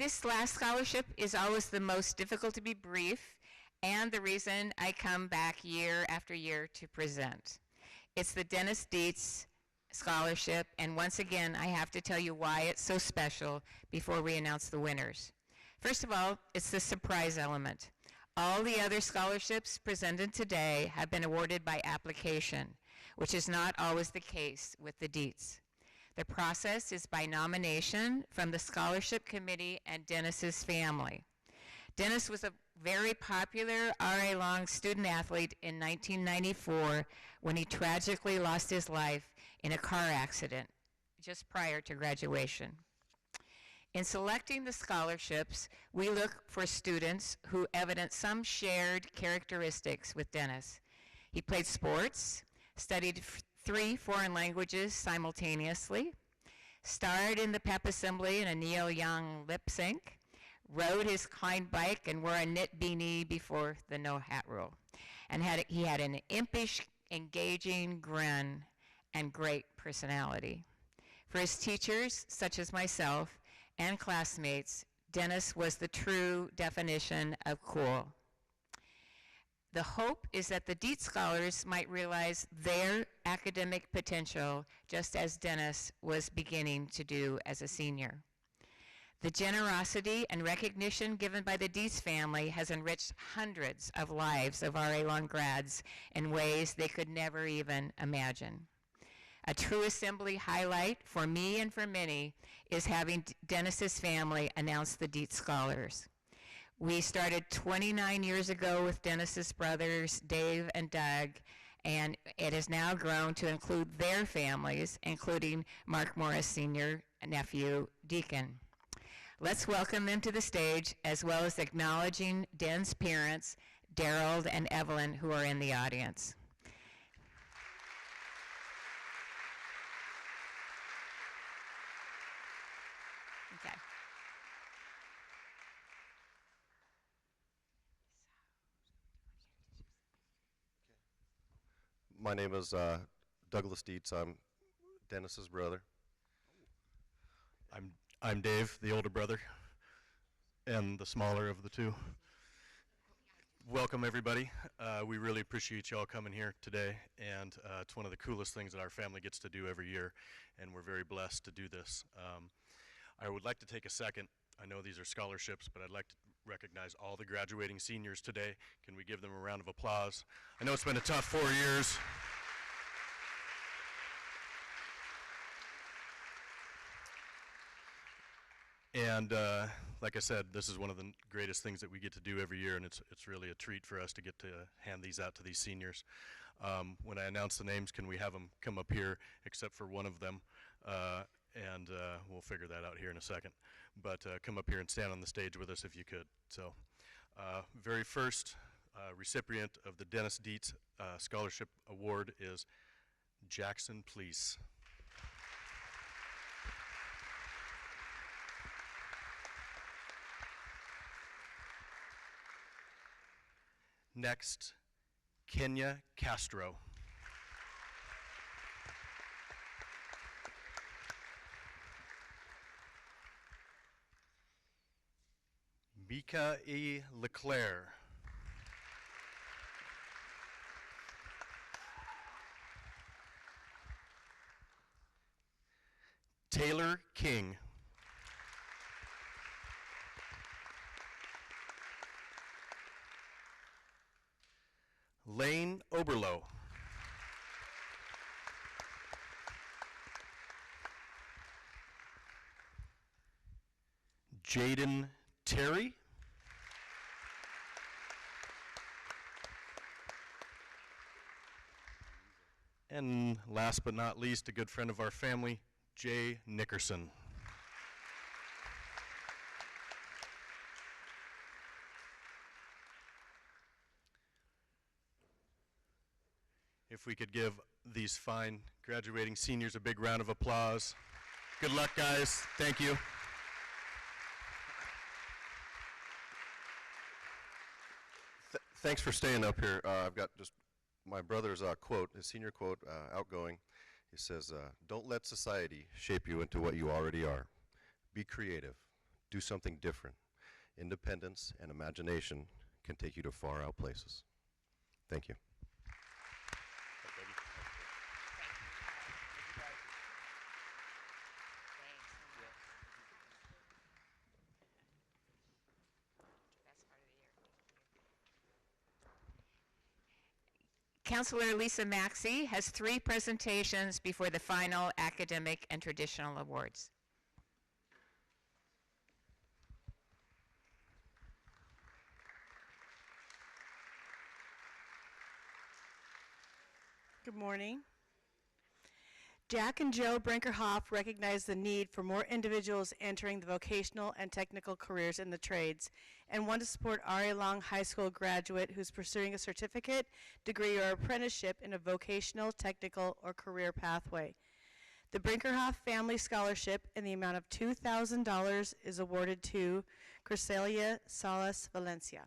This last scholarship is always the most difficult to be brief, and the reason I come back year after year to present. It's the Dennis Dietz Scholarship, and once again, I have to tell you why it's so special before we announce the winners. First of all, it's the surprise element. All the other scholarships presented today have been awarded by application, which is not always the case with the Dietz. The process is by nomination from the scholarship committee and Dennis's family. Dennis was a very popular R.A. Long student athlete in 1994 when he tragically lost his life in a car accident just prior to graduation. In selecting the scholarships, we look for students who evidence some shared characteristics with Dennis. He played sports, studied 3 foreign languages simultaneously, starred in the pep assembly in a Neil Young lip sync, rode his Klein bike and wore a knit beanie before the no hat rule. And he had an impish, engaging grin and great personality. For his teachers, such as myself, and classmates, Dennis was the true definition of cool. The hope is that the Dietz scholars might realize their academic potential just as Dennis was beginning to do as a senior. The generosity and recognition given by the Dietz family has enriched hundreds of lives of R.A. Long grads in ways they could never even imagine. A true assembly highlight for me and for many is having Dennis's family announce the Dietz scholars. We started 29 years ago with Dennis's brothers, Dave and Doug, and it has now grown to include their families, including Mark Morris Sr. nephew, Deacon. Let's welcome them to the stage, as well as acknowledging Den's parents, Daryl and Evelyn, who are in the audience. Okay. My name is Douglas Dietz. I'm Dennis's brother. I'm Dave, the older brother, and the smaller of the two. Welcome, everybody. We really appreciate you all coming here today, and it's one of the coolest things that our family gets to do every year, and we're very blessed to do this. I would like to take a second. I know these are scholarships, but I'd like to recognize all the graduating seniors today. Can we give them a round of applause? I know it's been a tough 4 years. And like I said, this is one of the greatest things that we get to do every year, and it's really a treat for us to get to hand these out to these seniors. When I announce the names, can we have them come up here, except for one of them, and we'll figure that out here in a second. But come up here and stand on the stage with us if you could. So, very first recipient of the Dennis Dietz Scholarship Award is Jackson Please. Next, Kenya Castro. Mika E. Leclerc. Taylor King. Lane Oberlo. Jaden Terry. And last but not least, a good friend of our family, Jay Nickerson. If we could give these fine graduating seniors a big round of applause. Good luck, guys. Thank you. Thanks for staying up here. I've got just my brother's quote, his senior quote, outgoing. He says, don't let society shape you into what you already are. Be creative. Do something different. Independence and imagination can take you to far out places. Thank you. Counselor Lisa Maxey has 3 presentations before the final academic and traditional awards. Good morning. Jack and Joe Brinkerhoff recognize the need for more individuals entering the vocational and technical careers in the trades and want to support R.A. Long High School graduate who's pursuing a certificate, degree, or apprenticeship in a vocational, technical, or career pathway. The Brinkerhoff Family Scholarship in the amount of $2,000 is awarded to Criselia Salas Valencia.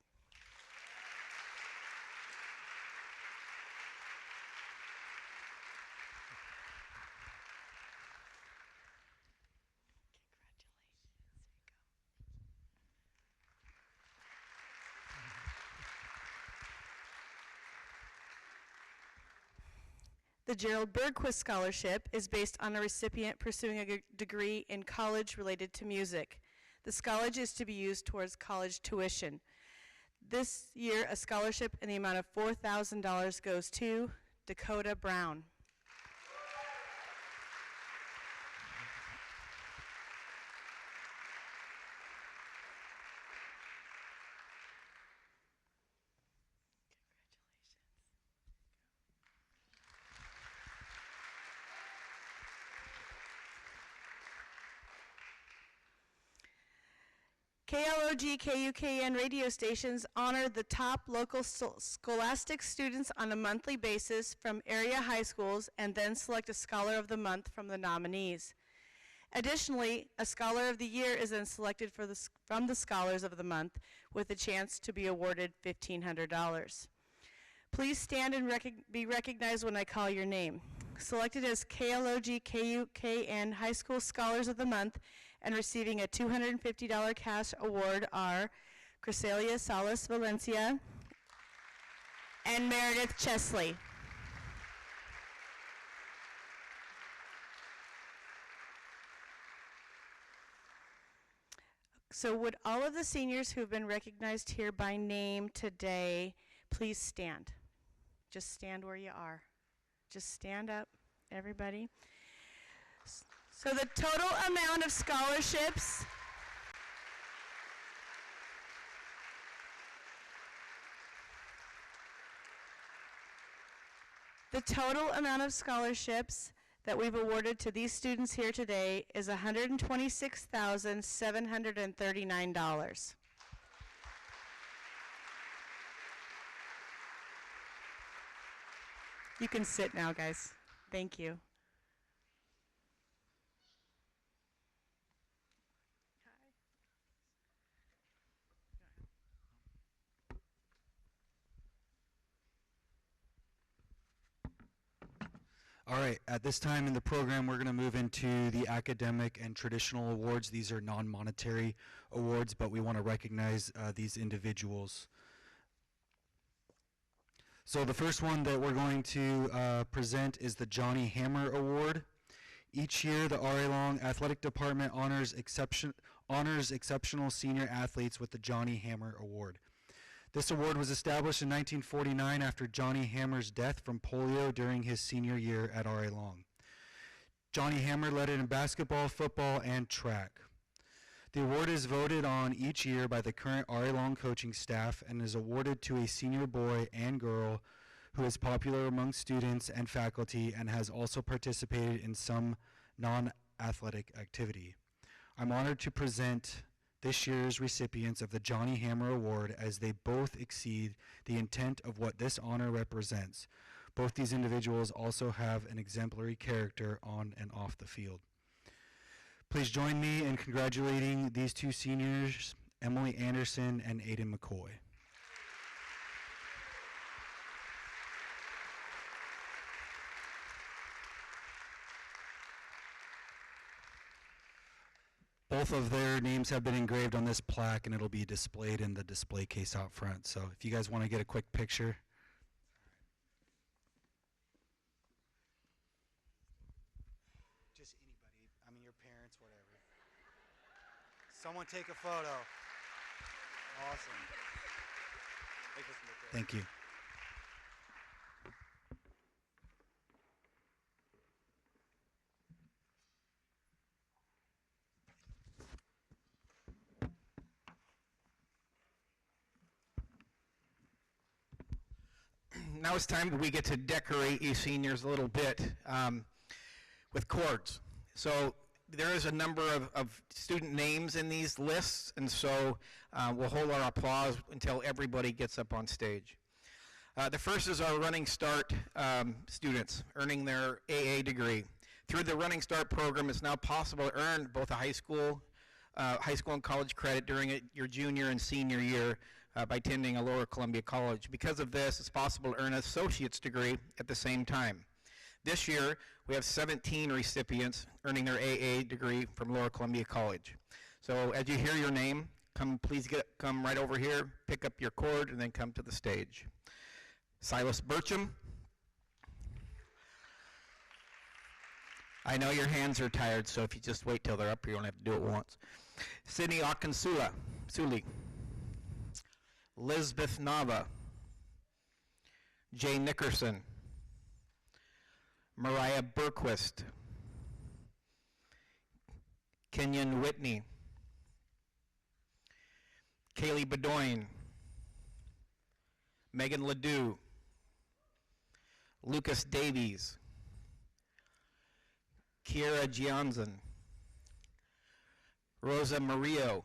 The Gerald Bergquist Scholarship is based on a recipient pursuing a degree in college related to music. The scholarship is to be used towards college tuition. This year, a scholarship in the amount of $4,000 goes to Dakota Brown. KLOG KUKN radio stations honor the top local scholastic students on a monthly basis from area high schools and then select a Scholar of the Month from the nominees. Additionally, a Scholar of the Year is then selected from the Scholars of the Month with a chance to be awarded $1,500. Please stand and be recognized when I call your name. Selected as KLOG KUKN High School Scholars of the Month and receiving a $250 cash award are Criselia Salas Valencia and Meredith Chesley. So would all of the seniors who have been recognized here by name today please stand? Just stand where you are. Just stand up, everybody. So the total amount of scholarships that we've awarded to these students here today is $126,739. You can sit now, guys. Thank you. All right, at this time in the program, we're going to move into the academic and traditional awards. These are non-monetary awards, but we want to recognize these individuals. So the first one that we're going to present is the Johnny Hammer Award. Each year, the R.A. Long Athletic Department honors exceptional senior athletes with the Johnny Hammer Award. This award was established in 1949 after Johnny Hammer's death from polio during his senior year at R.A. Long. Johnny Hammer led it in basketball, football, and track. The award is voted on each year by the current R.A. Long coaching staff and is awarded to a senior boy and girl who is popular among students and faculty and has also participated in some non-athletic activity. I'm honored to present this year's recipients of the Johnny Hammer Award as they both exceed the intent of what this honor represents. Both these individuals also have an exemplary character on and off the field. Please join me in congratulating these two seniors, Emily Anderson and Aiden McCoy. Both of their names have been engraved on this plaque, and it'll be displayed in the display case out front. So if you guys want to get a quick picture. Just anybody, I mean your parents, whatever. Someone take a photo. Awesome. Thank you. Now it's time that we get to decorate you seniors a little bit with chords. So there is a number of student names in these lists, and so we'll hold our applause until everybody gets up on stage. The first is our Running Start students earning their AA degree. Through the Running Start program, it's now possible to earn both a high school and college credit during your junior and senior year by attending a Lower Columbia College. Because of this, it's possible to earn an associate's degree at the same time. This year, we have 17 recipients earning their AA degree from Lower Columbia College. So as you hear your name, please come right over here, pick up your cord, and then come to the stage. Silas Burcham. I know your hands are tired, so if you just wait till they're up here, you don't have to do it once. Sydney Akansula, Suli. Lisbeth Nava. Jay Nickerson. Mariah Berquist. Kenyon Whitney. Kaylee Bedoin. Megan Ledoux. Lucas Davies. Kiera Gianzan. Rosa Murillo.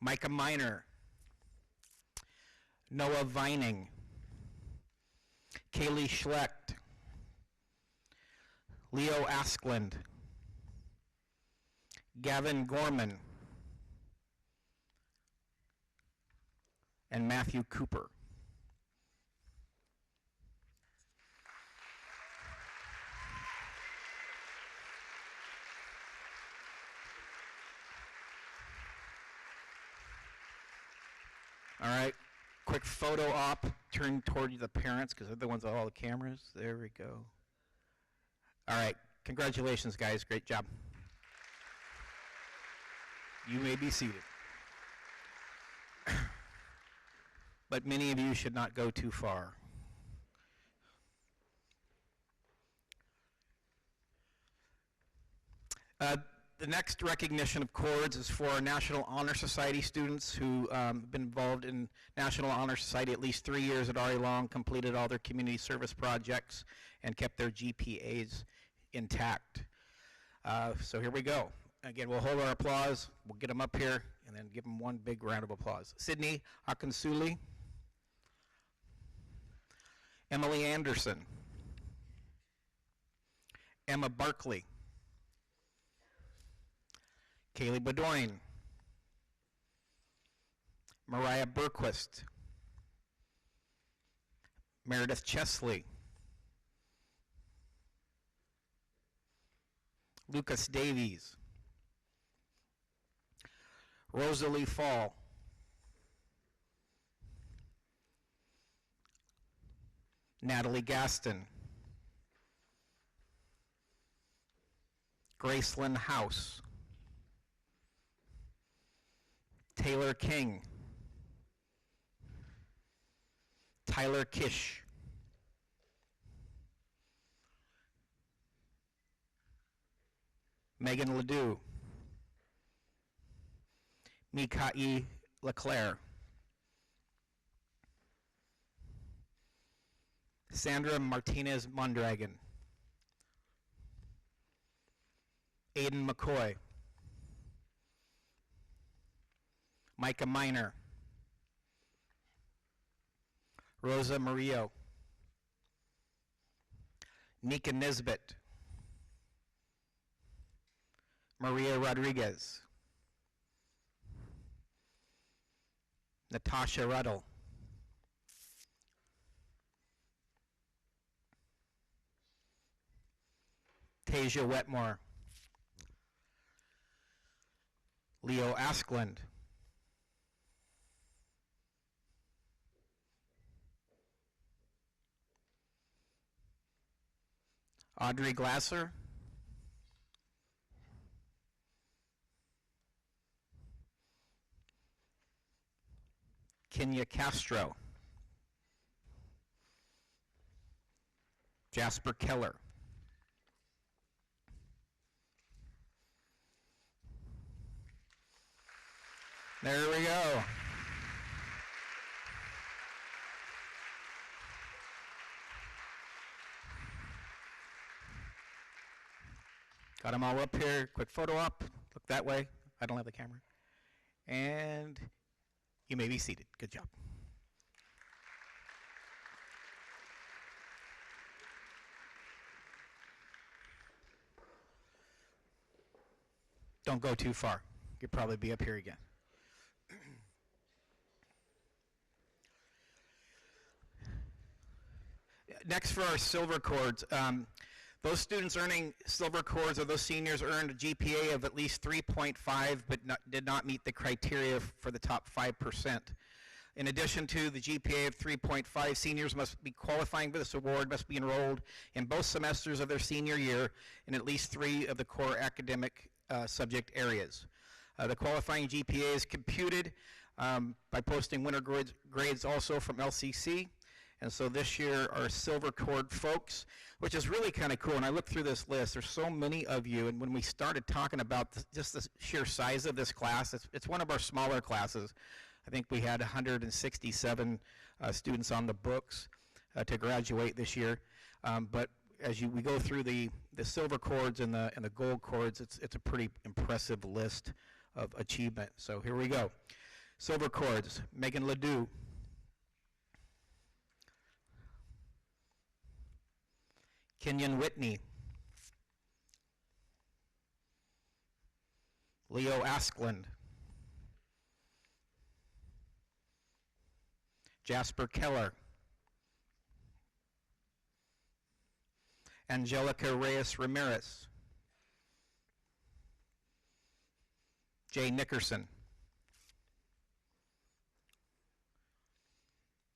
Micah Miner. Noah Vining. Kaylee Schlecht. Leo Askland. Gavin Gorman. And Matthew Cooper. All right, quick photo op. Turn toward the parents because they're the ones with all the cameras. There we go. All right, congratulations, guys. Great job. You may be seated. But many of you should not go too far. The next recognition of chords is for our National Honor Society students who have been involved in National Honor Society at least 3 years at RE Long, completed all their community service projects, and kept their GPAs intact. So here we go. Again, we'll hold our applause, we'll get them up here, and then give them one big round of applause. Sydney Akansuli. Emily Anderson. Emma Barkley. Kaylee Bedoin. Mariah Berquist. Meredith Chesley. Lucas Davies. Rosalie Fall. Natalie Gaston. Gracelyn House. Taylor King. Tyler Kish. Megan Ledoux. Mikai Leclerc. Sandra Martinez Mondragon. Aiden McCoy. Micah Miner. Rosa Murillo. Nika Nisbet. Maria Rodriguez. Natasha Ruddle. Tasia Wetmore. Leo Asklund. Audrey Glasser. Kenya Castro. Jasper Keller. There we go. Got them all up here. Quick photo op. Look that way. I don't have the camera. And you may be seated. Good job. Don't go too far. You'll probably be up here again. Next for our silver cords. Those students earning silver cords, or those seniors, earned a GPA of at least 3.5 but did not meet the criteria for the top 5%. In addition to the GPA of 3.5, seniors must be qualifying for this award, must be enrolled in both semesters of their senior year in at least 3 of the core academic subject areas. The qualifying GPA is computed by posting winter grades also from LCC. And so this year, our silver cord folks, which is really kind of cool, and I looked through this list, there's so many of you, and when we started talking about just the sheer size of this class, it's one of our smaller classes. I think we had 167 students on the books to graduate this year. But as we go through the silver cords and the gold cords, it's a pretty impressive list of achievement. So here we go. Silver cords, Megan Ledoux. Kenyon Whitney. Leo Asklund. Jasper Keller. Angelica Reyes Ramirez. Jay Nickerson.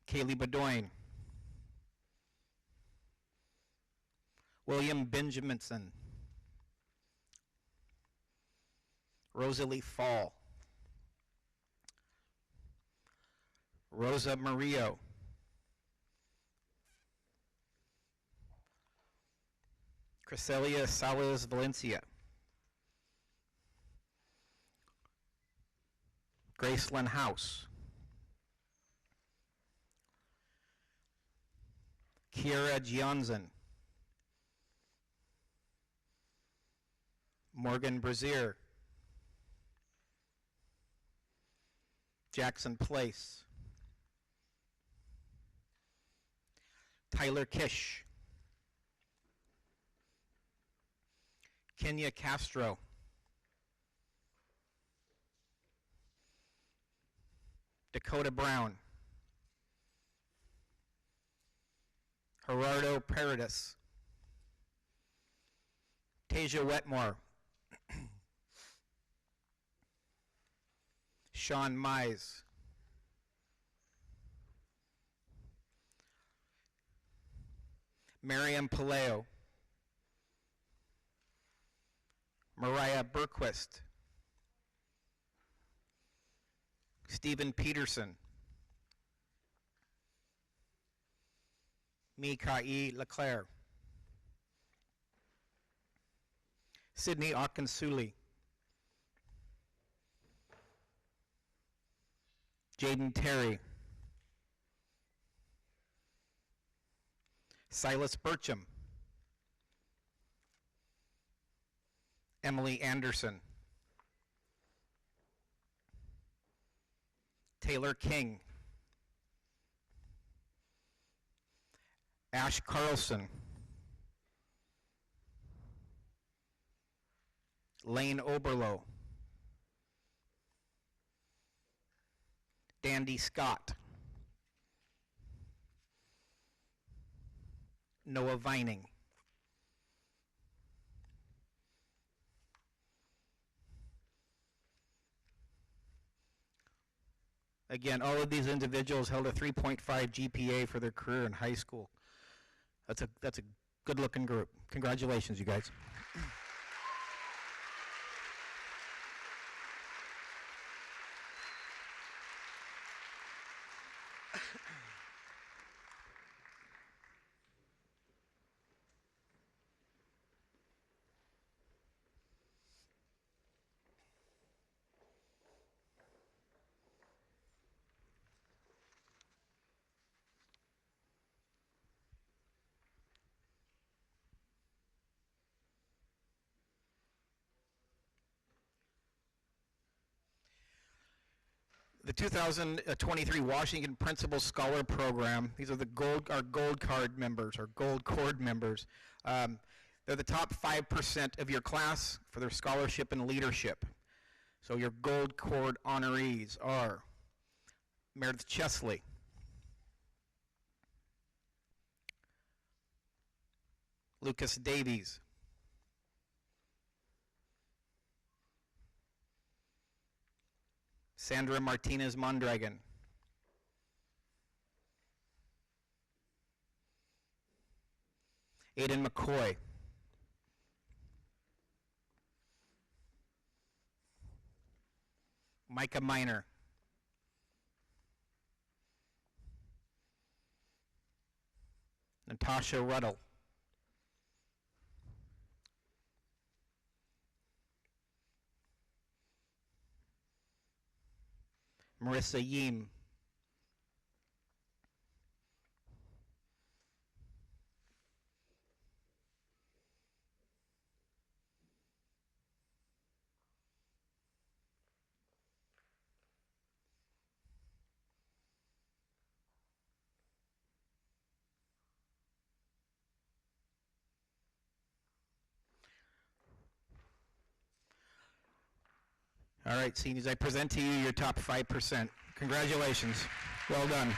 Kaylee Bedoin. William Benjaminson. Rosalie Fall. Rosa Murillo. Criselia Salas Valencia. Gracelyn House. Kiera Gianzan. Morgan Brazier. Jackson Place. Tyler Kish. Kenya Castro. Dakota Brown. Gerardo Paradis. Tasia Wetmore. Sean Mize. Miriam Paleo. Mariah Berquist. Stephen Peterson. Mika'i Leclerc. Sydney Akinsuli. Jaden Terry. Silas Burcham. Emily Anderson. Taylor King. Ash Carlson. Lane Oberlo. Dandy Scott. Noah Vining. Again, all of these individuals held a 3.5 GPA for their career in high school. That's a good-looking group. Congratulations, you guys. The 2023 Washington Principal Scholar Program, these are our gold card members, our gold cord members. They're the top 5% of your class for their scholarship and leadership. So your gold cord honorees are Meredith Chesley, Lucas Davies, Sandra Martinez Mondragon, Aiden McCoy, Micah Miner, Natasha Ruddle, Marissa Yeem, All right, seniors, I present to you your top 5%. Congratulations. Well done.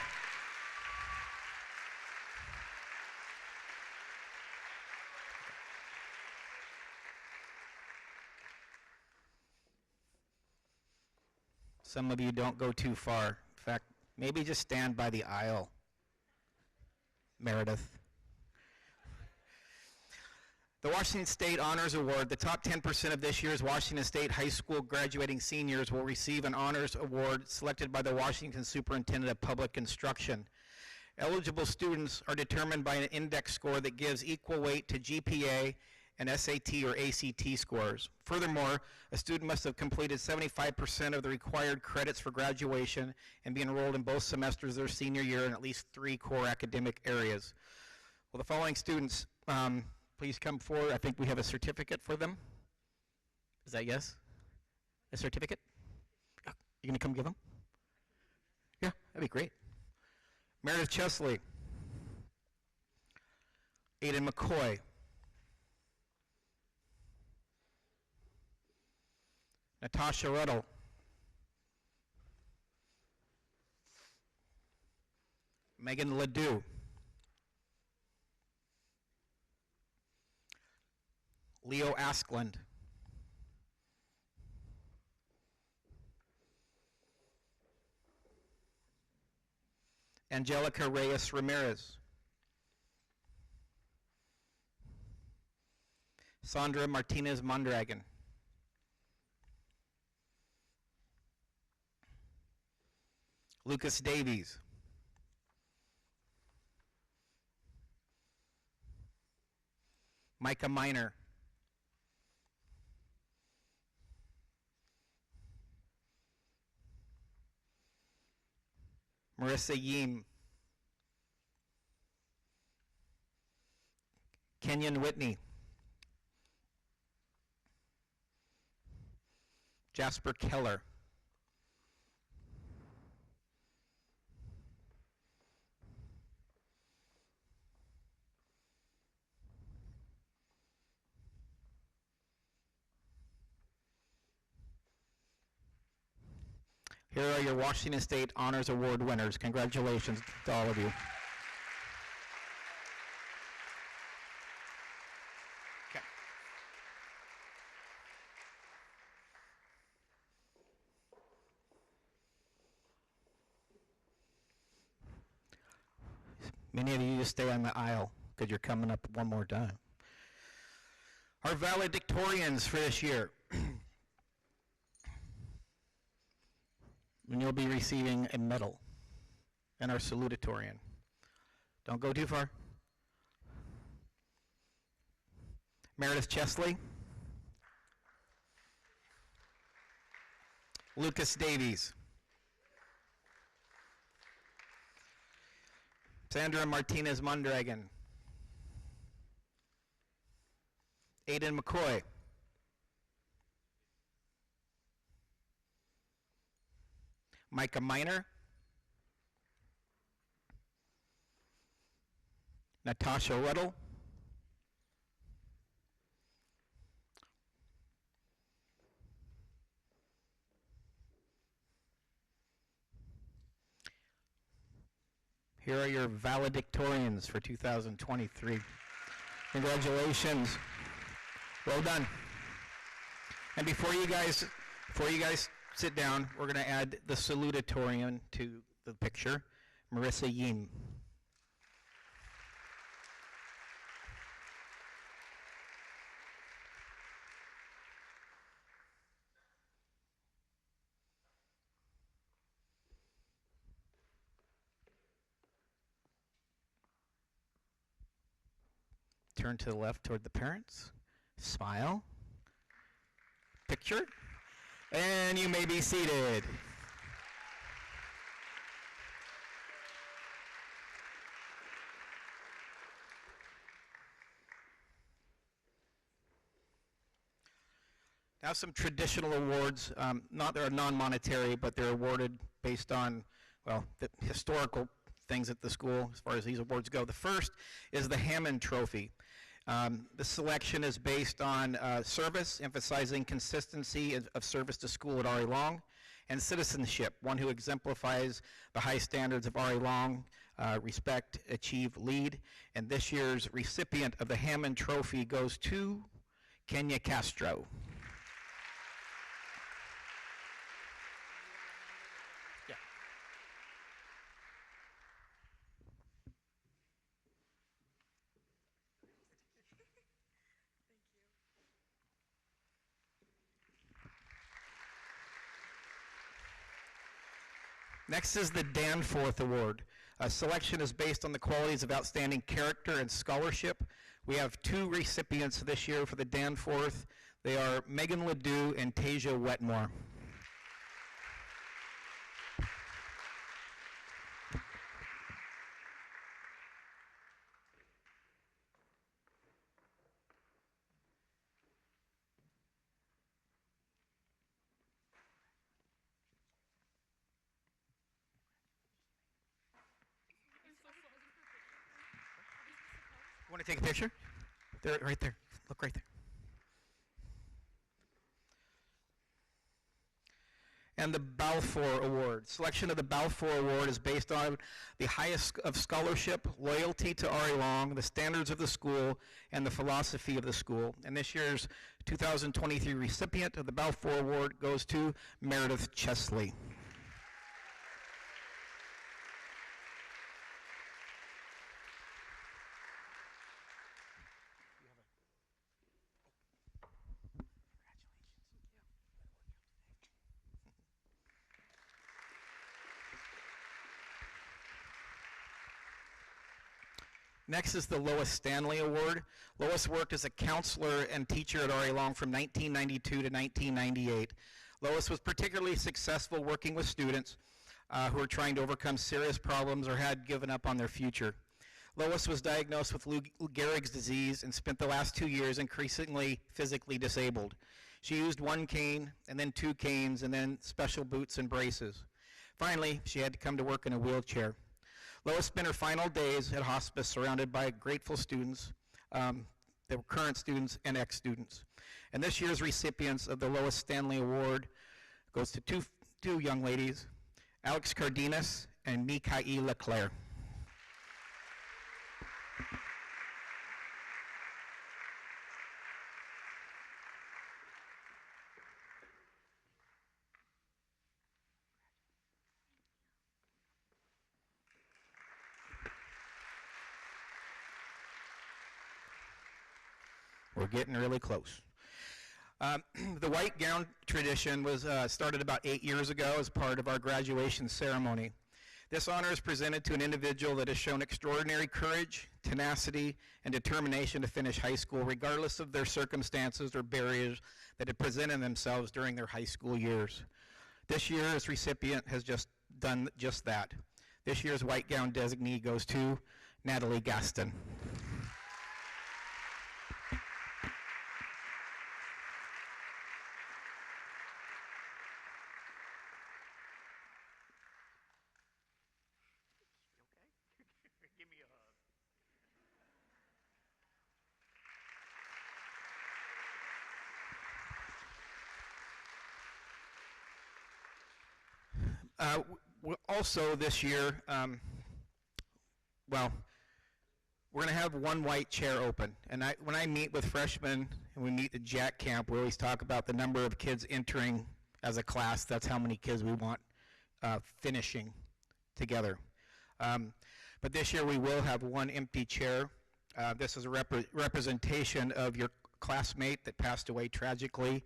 Some of you don't go too far. In fact, maybe just stand by the aisle, Meredith. The Washington State Honors Award, the top 10% of this year's Washington State High School graduating seniors will receive an honors award selected by the Washington Superintendent of Public Instruction. Eligible students are determined by an index score that gives equal weight to GPA and SAT or ACT scores. Furthermore, a student must have completed 75% of the required credits for graduation and be enrolled in both semesters of their senior year in at least 3 core academic areas. Well, the following students please come forward. I think we have a certificate for them. Is that yes? A certificate? You gonna come give them? Yeah, that'd be great. Meredith Chesley, Aiden McCoy, Natasha Ruddle, Megan Ledoux, Leo Askland, Angelica Reyes Ramirez, Sandra Martinez Mondragon, Lucas Davies, Micah Miner, Marissa Yeem, Kenyon Whitney, Jasper Keller, here are your Washington State Honors Award winners. Congratulations to all of you. Okay. Many of you just stay on the aisle because you're coming up one more time. Our valedictorians for this year. And you'll be receiving a medal and our salutatorian. Don't go too far. Meredith Chesley. Lucas Davies. Sandra Martinez Mondragon. Aiden McCoy. Micah Miner. Natasha Ruddle. Here are your valedictorians for 2023. Congratulations. Well done. And before you guys sit down, we're going to add the salutatorian to the picture, Marissa Yim. Turn to the left toward the parents. Smile. Picture. And you may be seated. Now some traditional awards. They're non-monetary, but they're awarded based on, well, the historical things at the school as far as these awards go. The first is the Hammond Trophy. The selection is based on service, emphasizing consistency of service to school at RA Long, and citizenship, one who exemplifies the high standards of RA Long, respect, achieve, lead. And this year's recipient of the Hammond Trophy goes to Kenya Castro. Next is the Danforth Award. Selection is based on the qualities of outstanding character and scholarship. We have two recipients this year for the Danforth. They are Megan Ledoux and Tasia Wetmore. Want to take a picture? There, right there. Look right there. And the Balfour Award. Selection of the Balfour Award is based on the highest of scholarship, loyalty to RA Long, the standards of the school, and the philosophy of the school. And this year's 2023 recipient of the Balfour Award goes to Meredith Chesley. Next is the Lois Stanley Award. Lois worked as a counselor and teacher at RA Long from 1992 to 1998. Lois was particularly successful working with students who were trying to overcome serious problems or had given up on their future. Lois was diagnosed with Lou Gehrig's disease and spent the last 2 years increasingly physically disabled. She used one cane, and then two canes, and then special boots and braces. Finally, she had to come to work in a wheelchair. Lois spent her final days at hospice surrounded by grateful students. They were current students and ex-students. And this year's recipients of the Lois Stanley Award goes to two young ladies, Alex Cardenas and Mikaela Leclerc. We're getting really close. The white gown tradition was started about 8 years ago as part of our graduation ceremony. This honor is presented to an individual that has shown extraordinary courage, tenacity, and determination to finish high school, regardless of their circumstances or barriers that have presented themselves during their high school years. This year's recipient has just done just that. This year's white gown designee goes to Natalie Gaston. Give me a hug. Also this year, well, we're going to have one white chair open. And when I meet with freshmen and we meet at Jack Camp, we always talk about the number of kids entering as a class. That's how many kids we want finishing together. But this year we will have one empty chair. This is a representation of your classmate that passed away tragically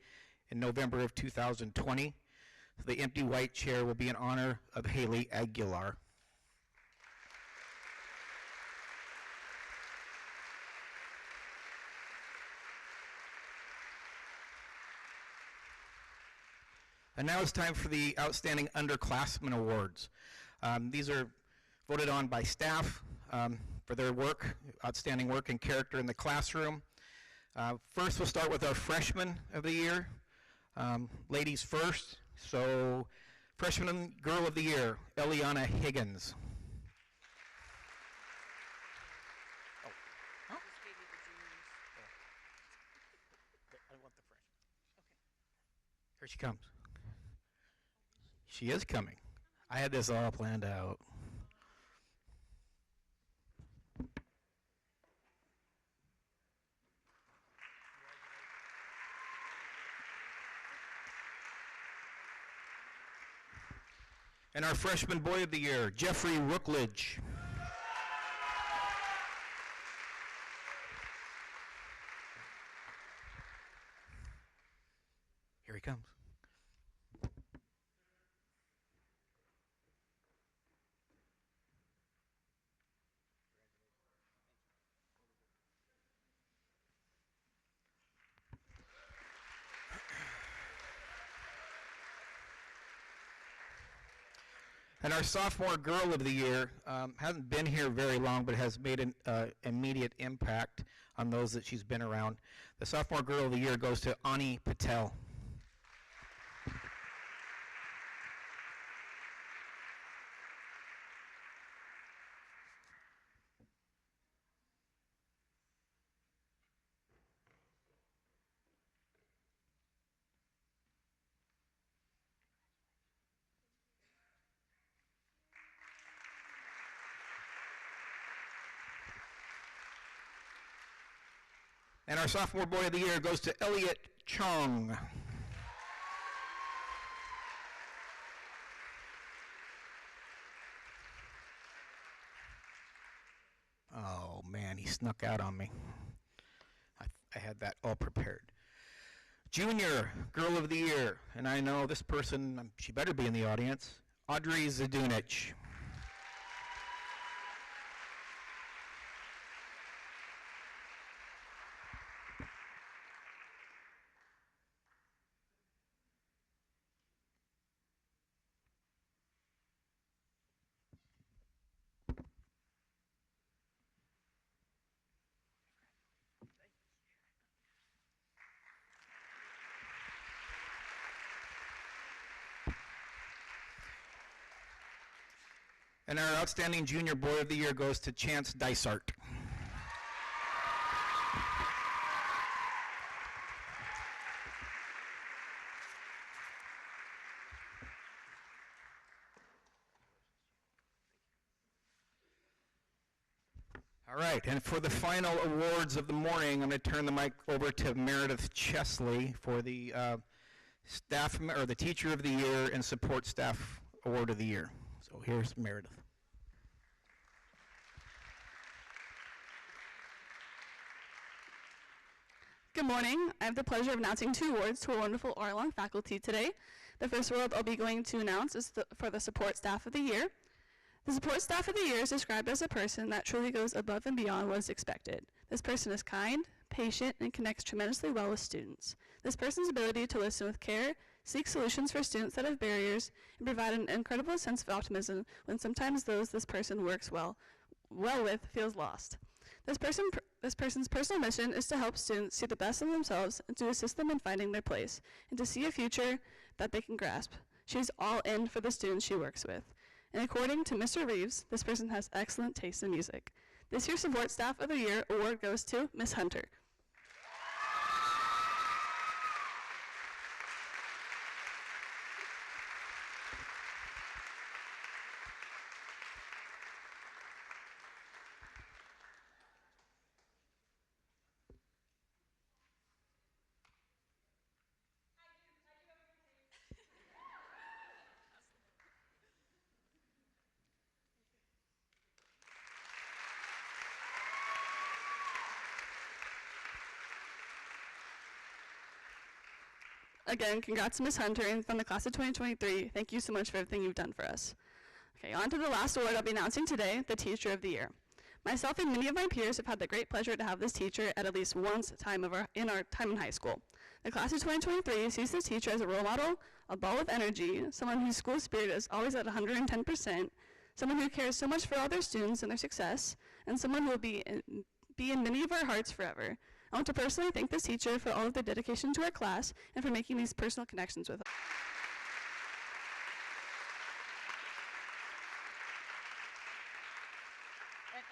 in November of 2020. So the empty white chair will be in honor of Haley Aguilar. And now it's time for the Outstanding Underclassmen Awards. These are voted on by staff for their work, outstanding work and character in the classroom. First, we'll start with our Freshman of the Year. Ladies first. So, Freshman Girl of the Year, Eliana Higgins. Here she comes. She is coming. I had this all planned out. And our Freshman Boy of the Year, Jeffrey Rookledge. Here he comes. And our Sophomore Girl of the Year hasn't been here very long, but has made an immediate impact on those that she's been around. The Sophomore Girl of the Year goes to Ani Patel. And our Sophomore Boy of the Year goes to Elliot Chong. Oh man, he snuck out on me. I had that all prepared. Junior Girl of the Year, and I know this person, she better be in the audience, Audrey Zadunich. And our Outstanding Junior Boy of the Year goes to Chance Dysart. All right, and for the final awards of the morning, I'm going to turn the mic over to Meredith Chesley for the the Teacher of the Year and Support Staff Award of the Year. So here's Meredith. Good morning. I have the pleasure of announcing 2 awards to our wonderful Orlong faculty today. The first award I'll be going to announce is for the Support Staff of the Year. The Support Staff of the Year is described as a person that truly goes above and beyond what is expected. This person is kind, patient, and connects tremendously well with students. This person's ability to listen with care, seek solutions for students that have barriers, and provide an incredible sense of optimism when sometimes those this person works well with feels lost. This person's personal mission is to help students see the best in themselves and to assist them in finding their place and to see a future that they can grasp. She's all in for the students she works with. And according to Mr. Reeves, this person has excellent taste in music. This year's Support Staff of the Year award goes to Miss Hunter. Again, congrats to Ms. Hunter and from the class of 2023. Thank you so much for everything you've done for us. Okay, on to the last award I'll be announcing today, the Teacher of the Year. Myself and many of my peers have had the great pleasure to have this teacher at least once in our time in high school. The class of 2023 sees this teacher as a role model, a ball of energy, someone whose school spirit is always at 110%, someone who cares so much for all their students and their success, and someone who will be in many of our hearts forever. I want to personally thank this teacher for all of their dedication to our class and for making these personal connections with us.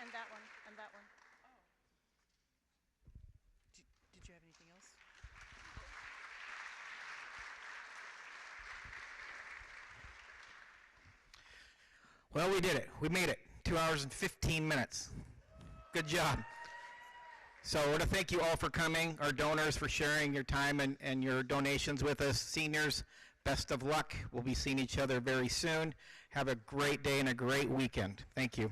And that one, and that one. Oh. Did you have anything else? Well, we did it. We made it. 2 hours and 15 minutes. Good job. So I want to thank you all for coming, our donors for sharing your time and your donations with us. Seniors, best of luck. We'll be seeing each other very soon. Have a great day and a great weekend. Thank you.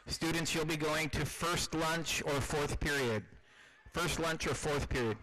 Students, you'll be going to first lunch or fourth period. First lunch or fourth period.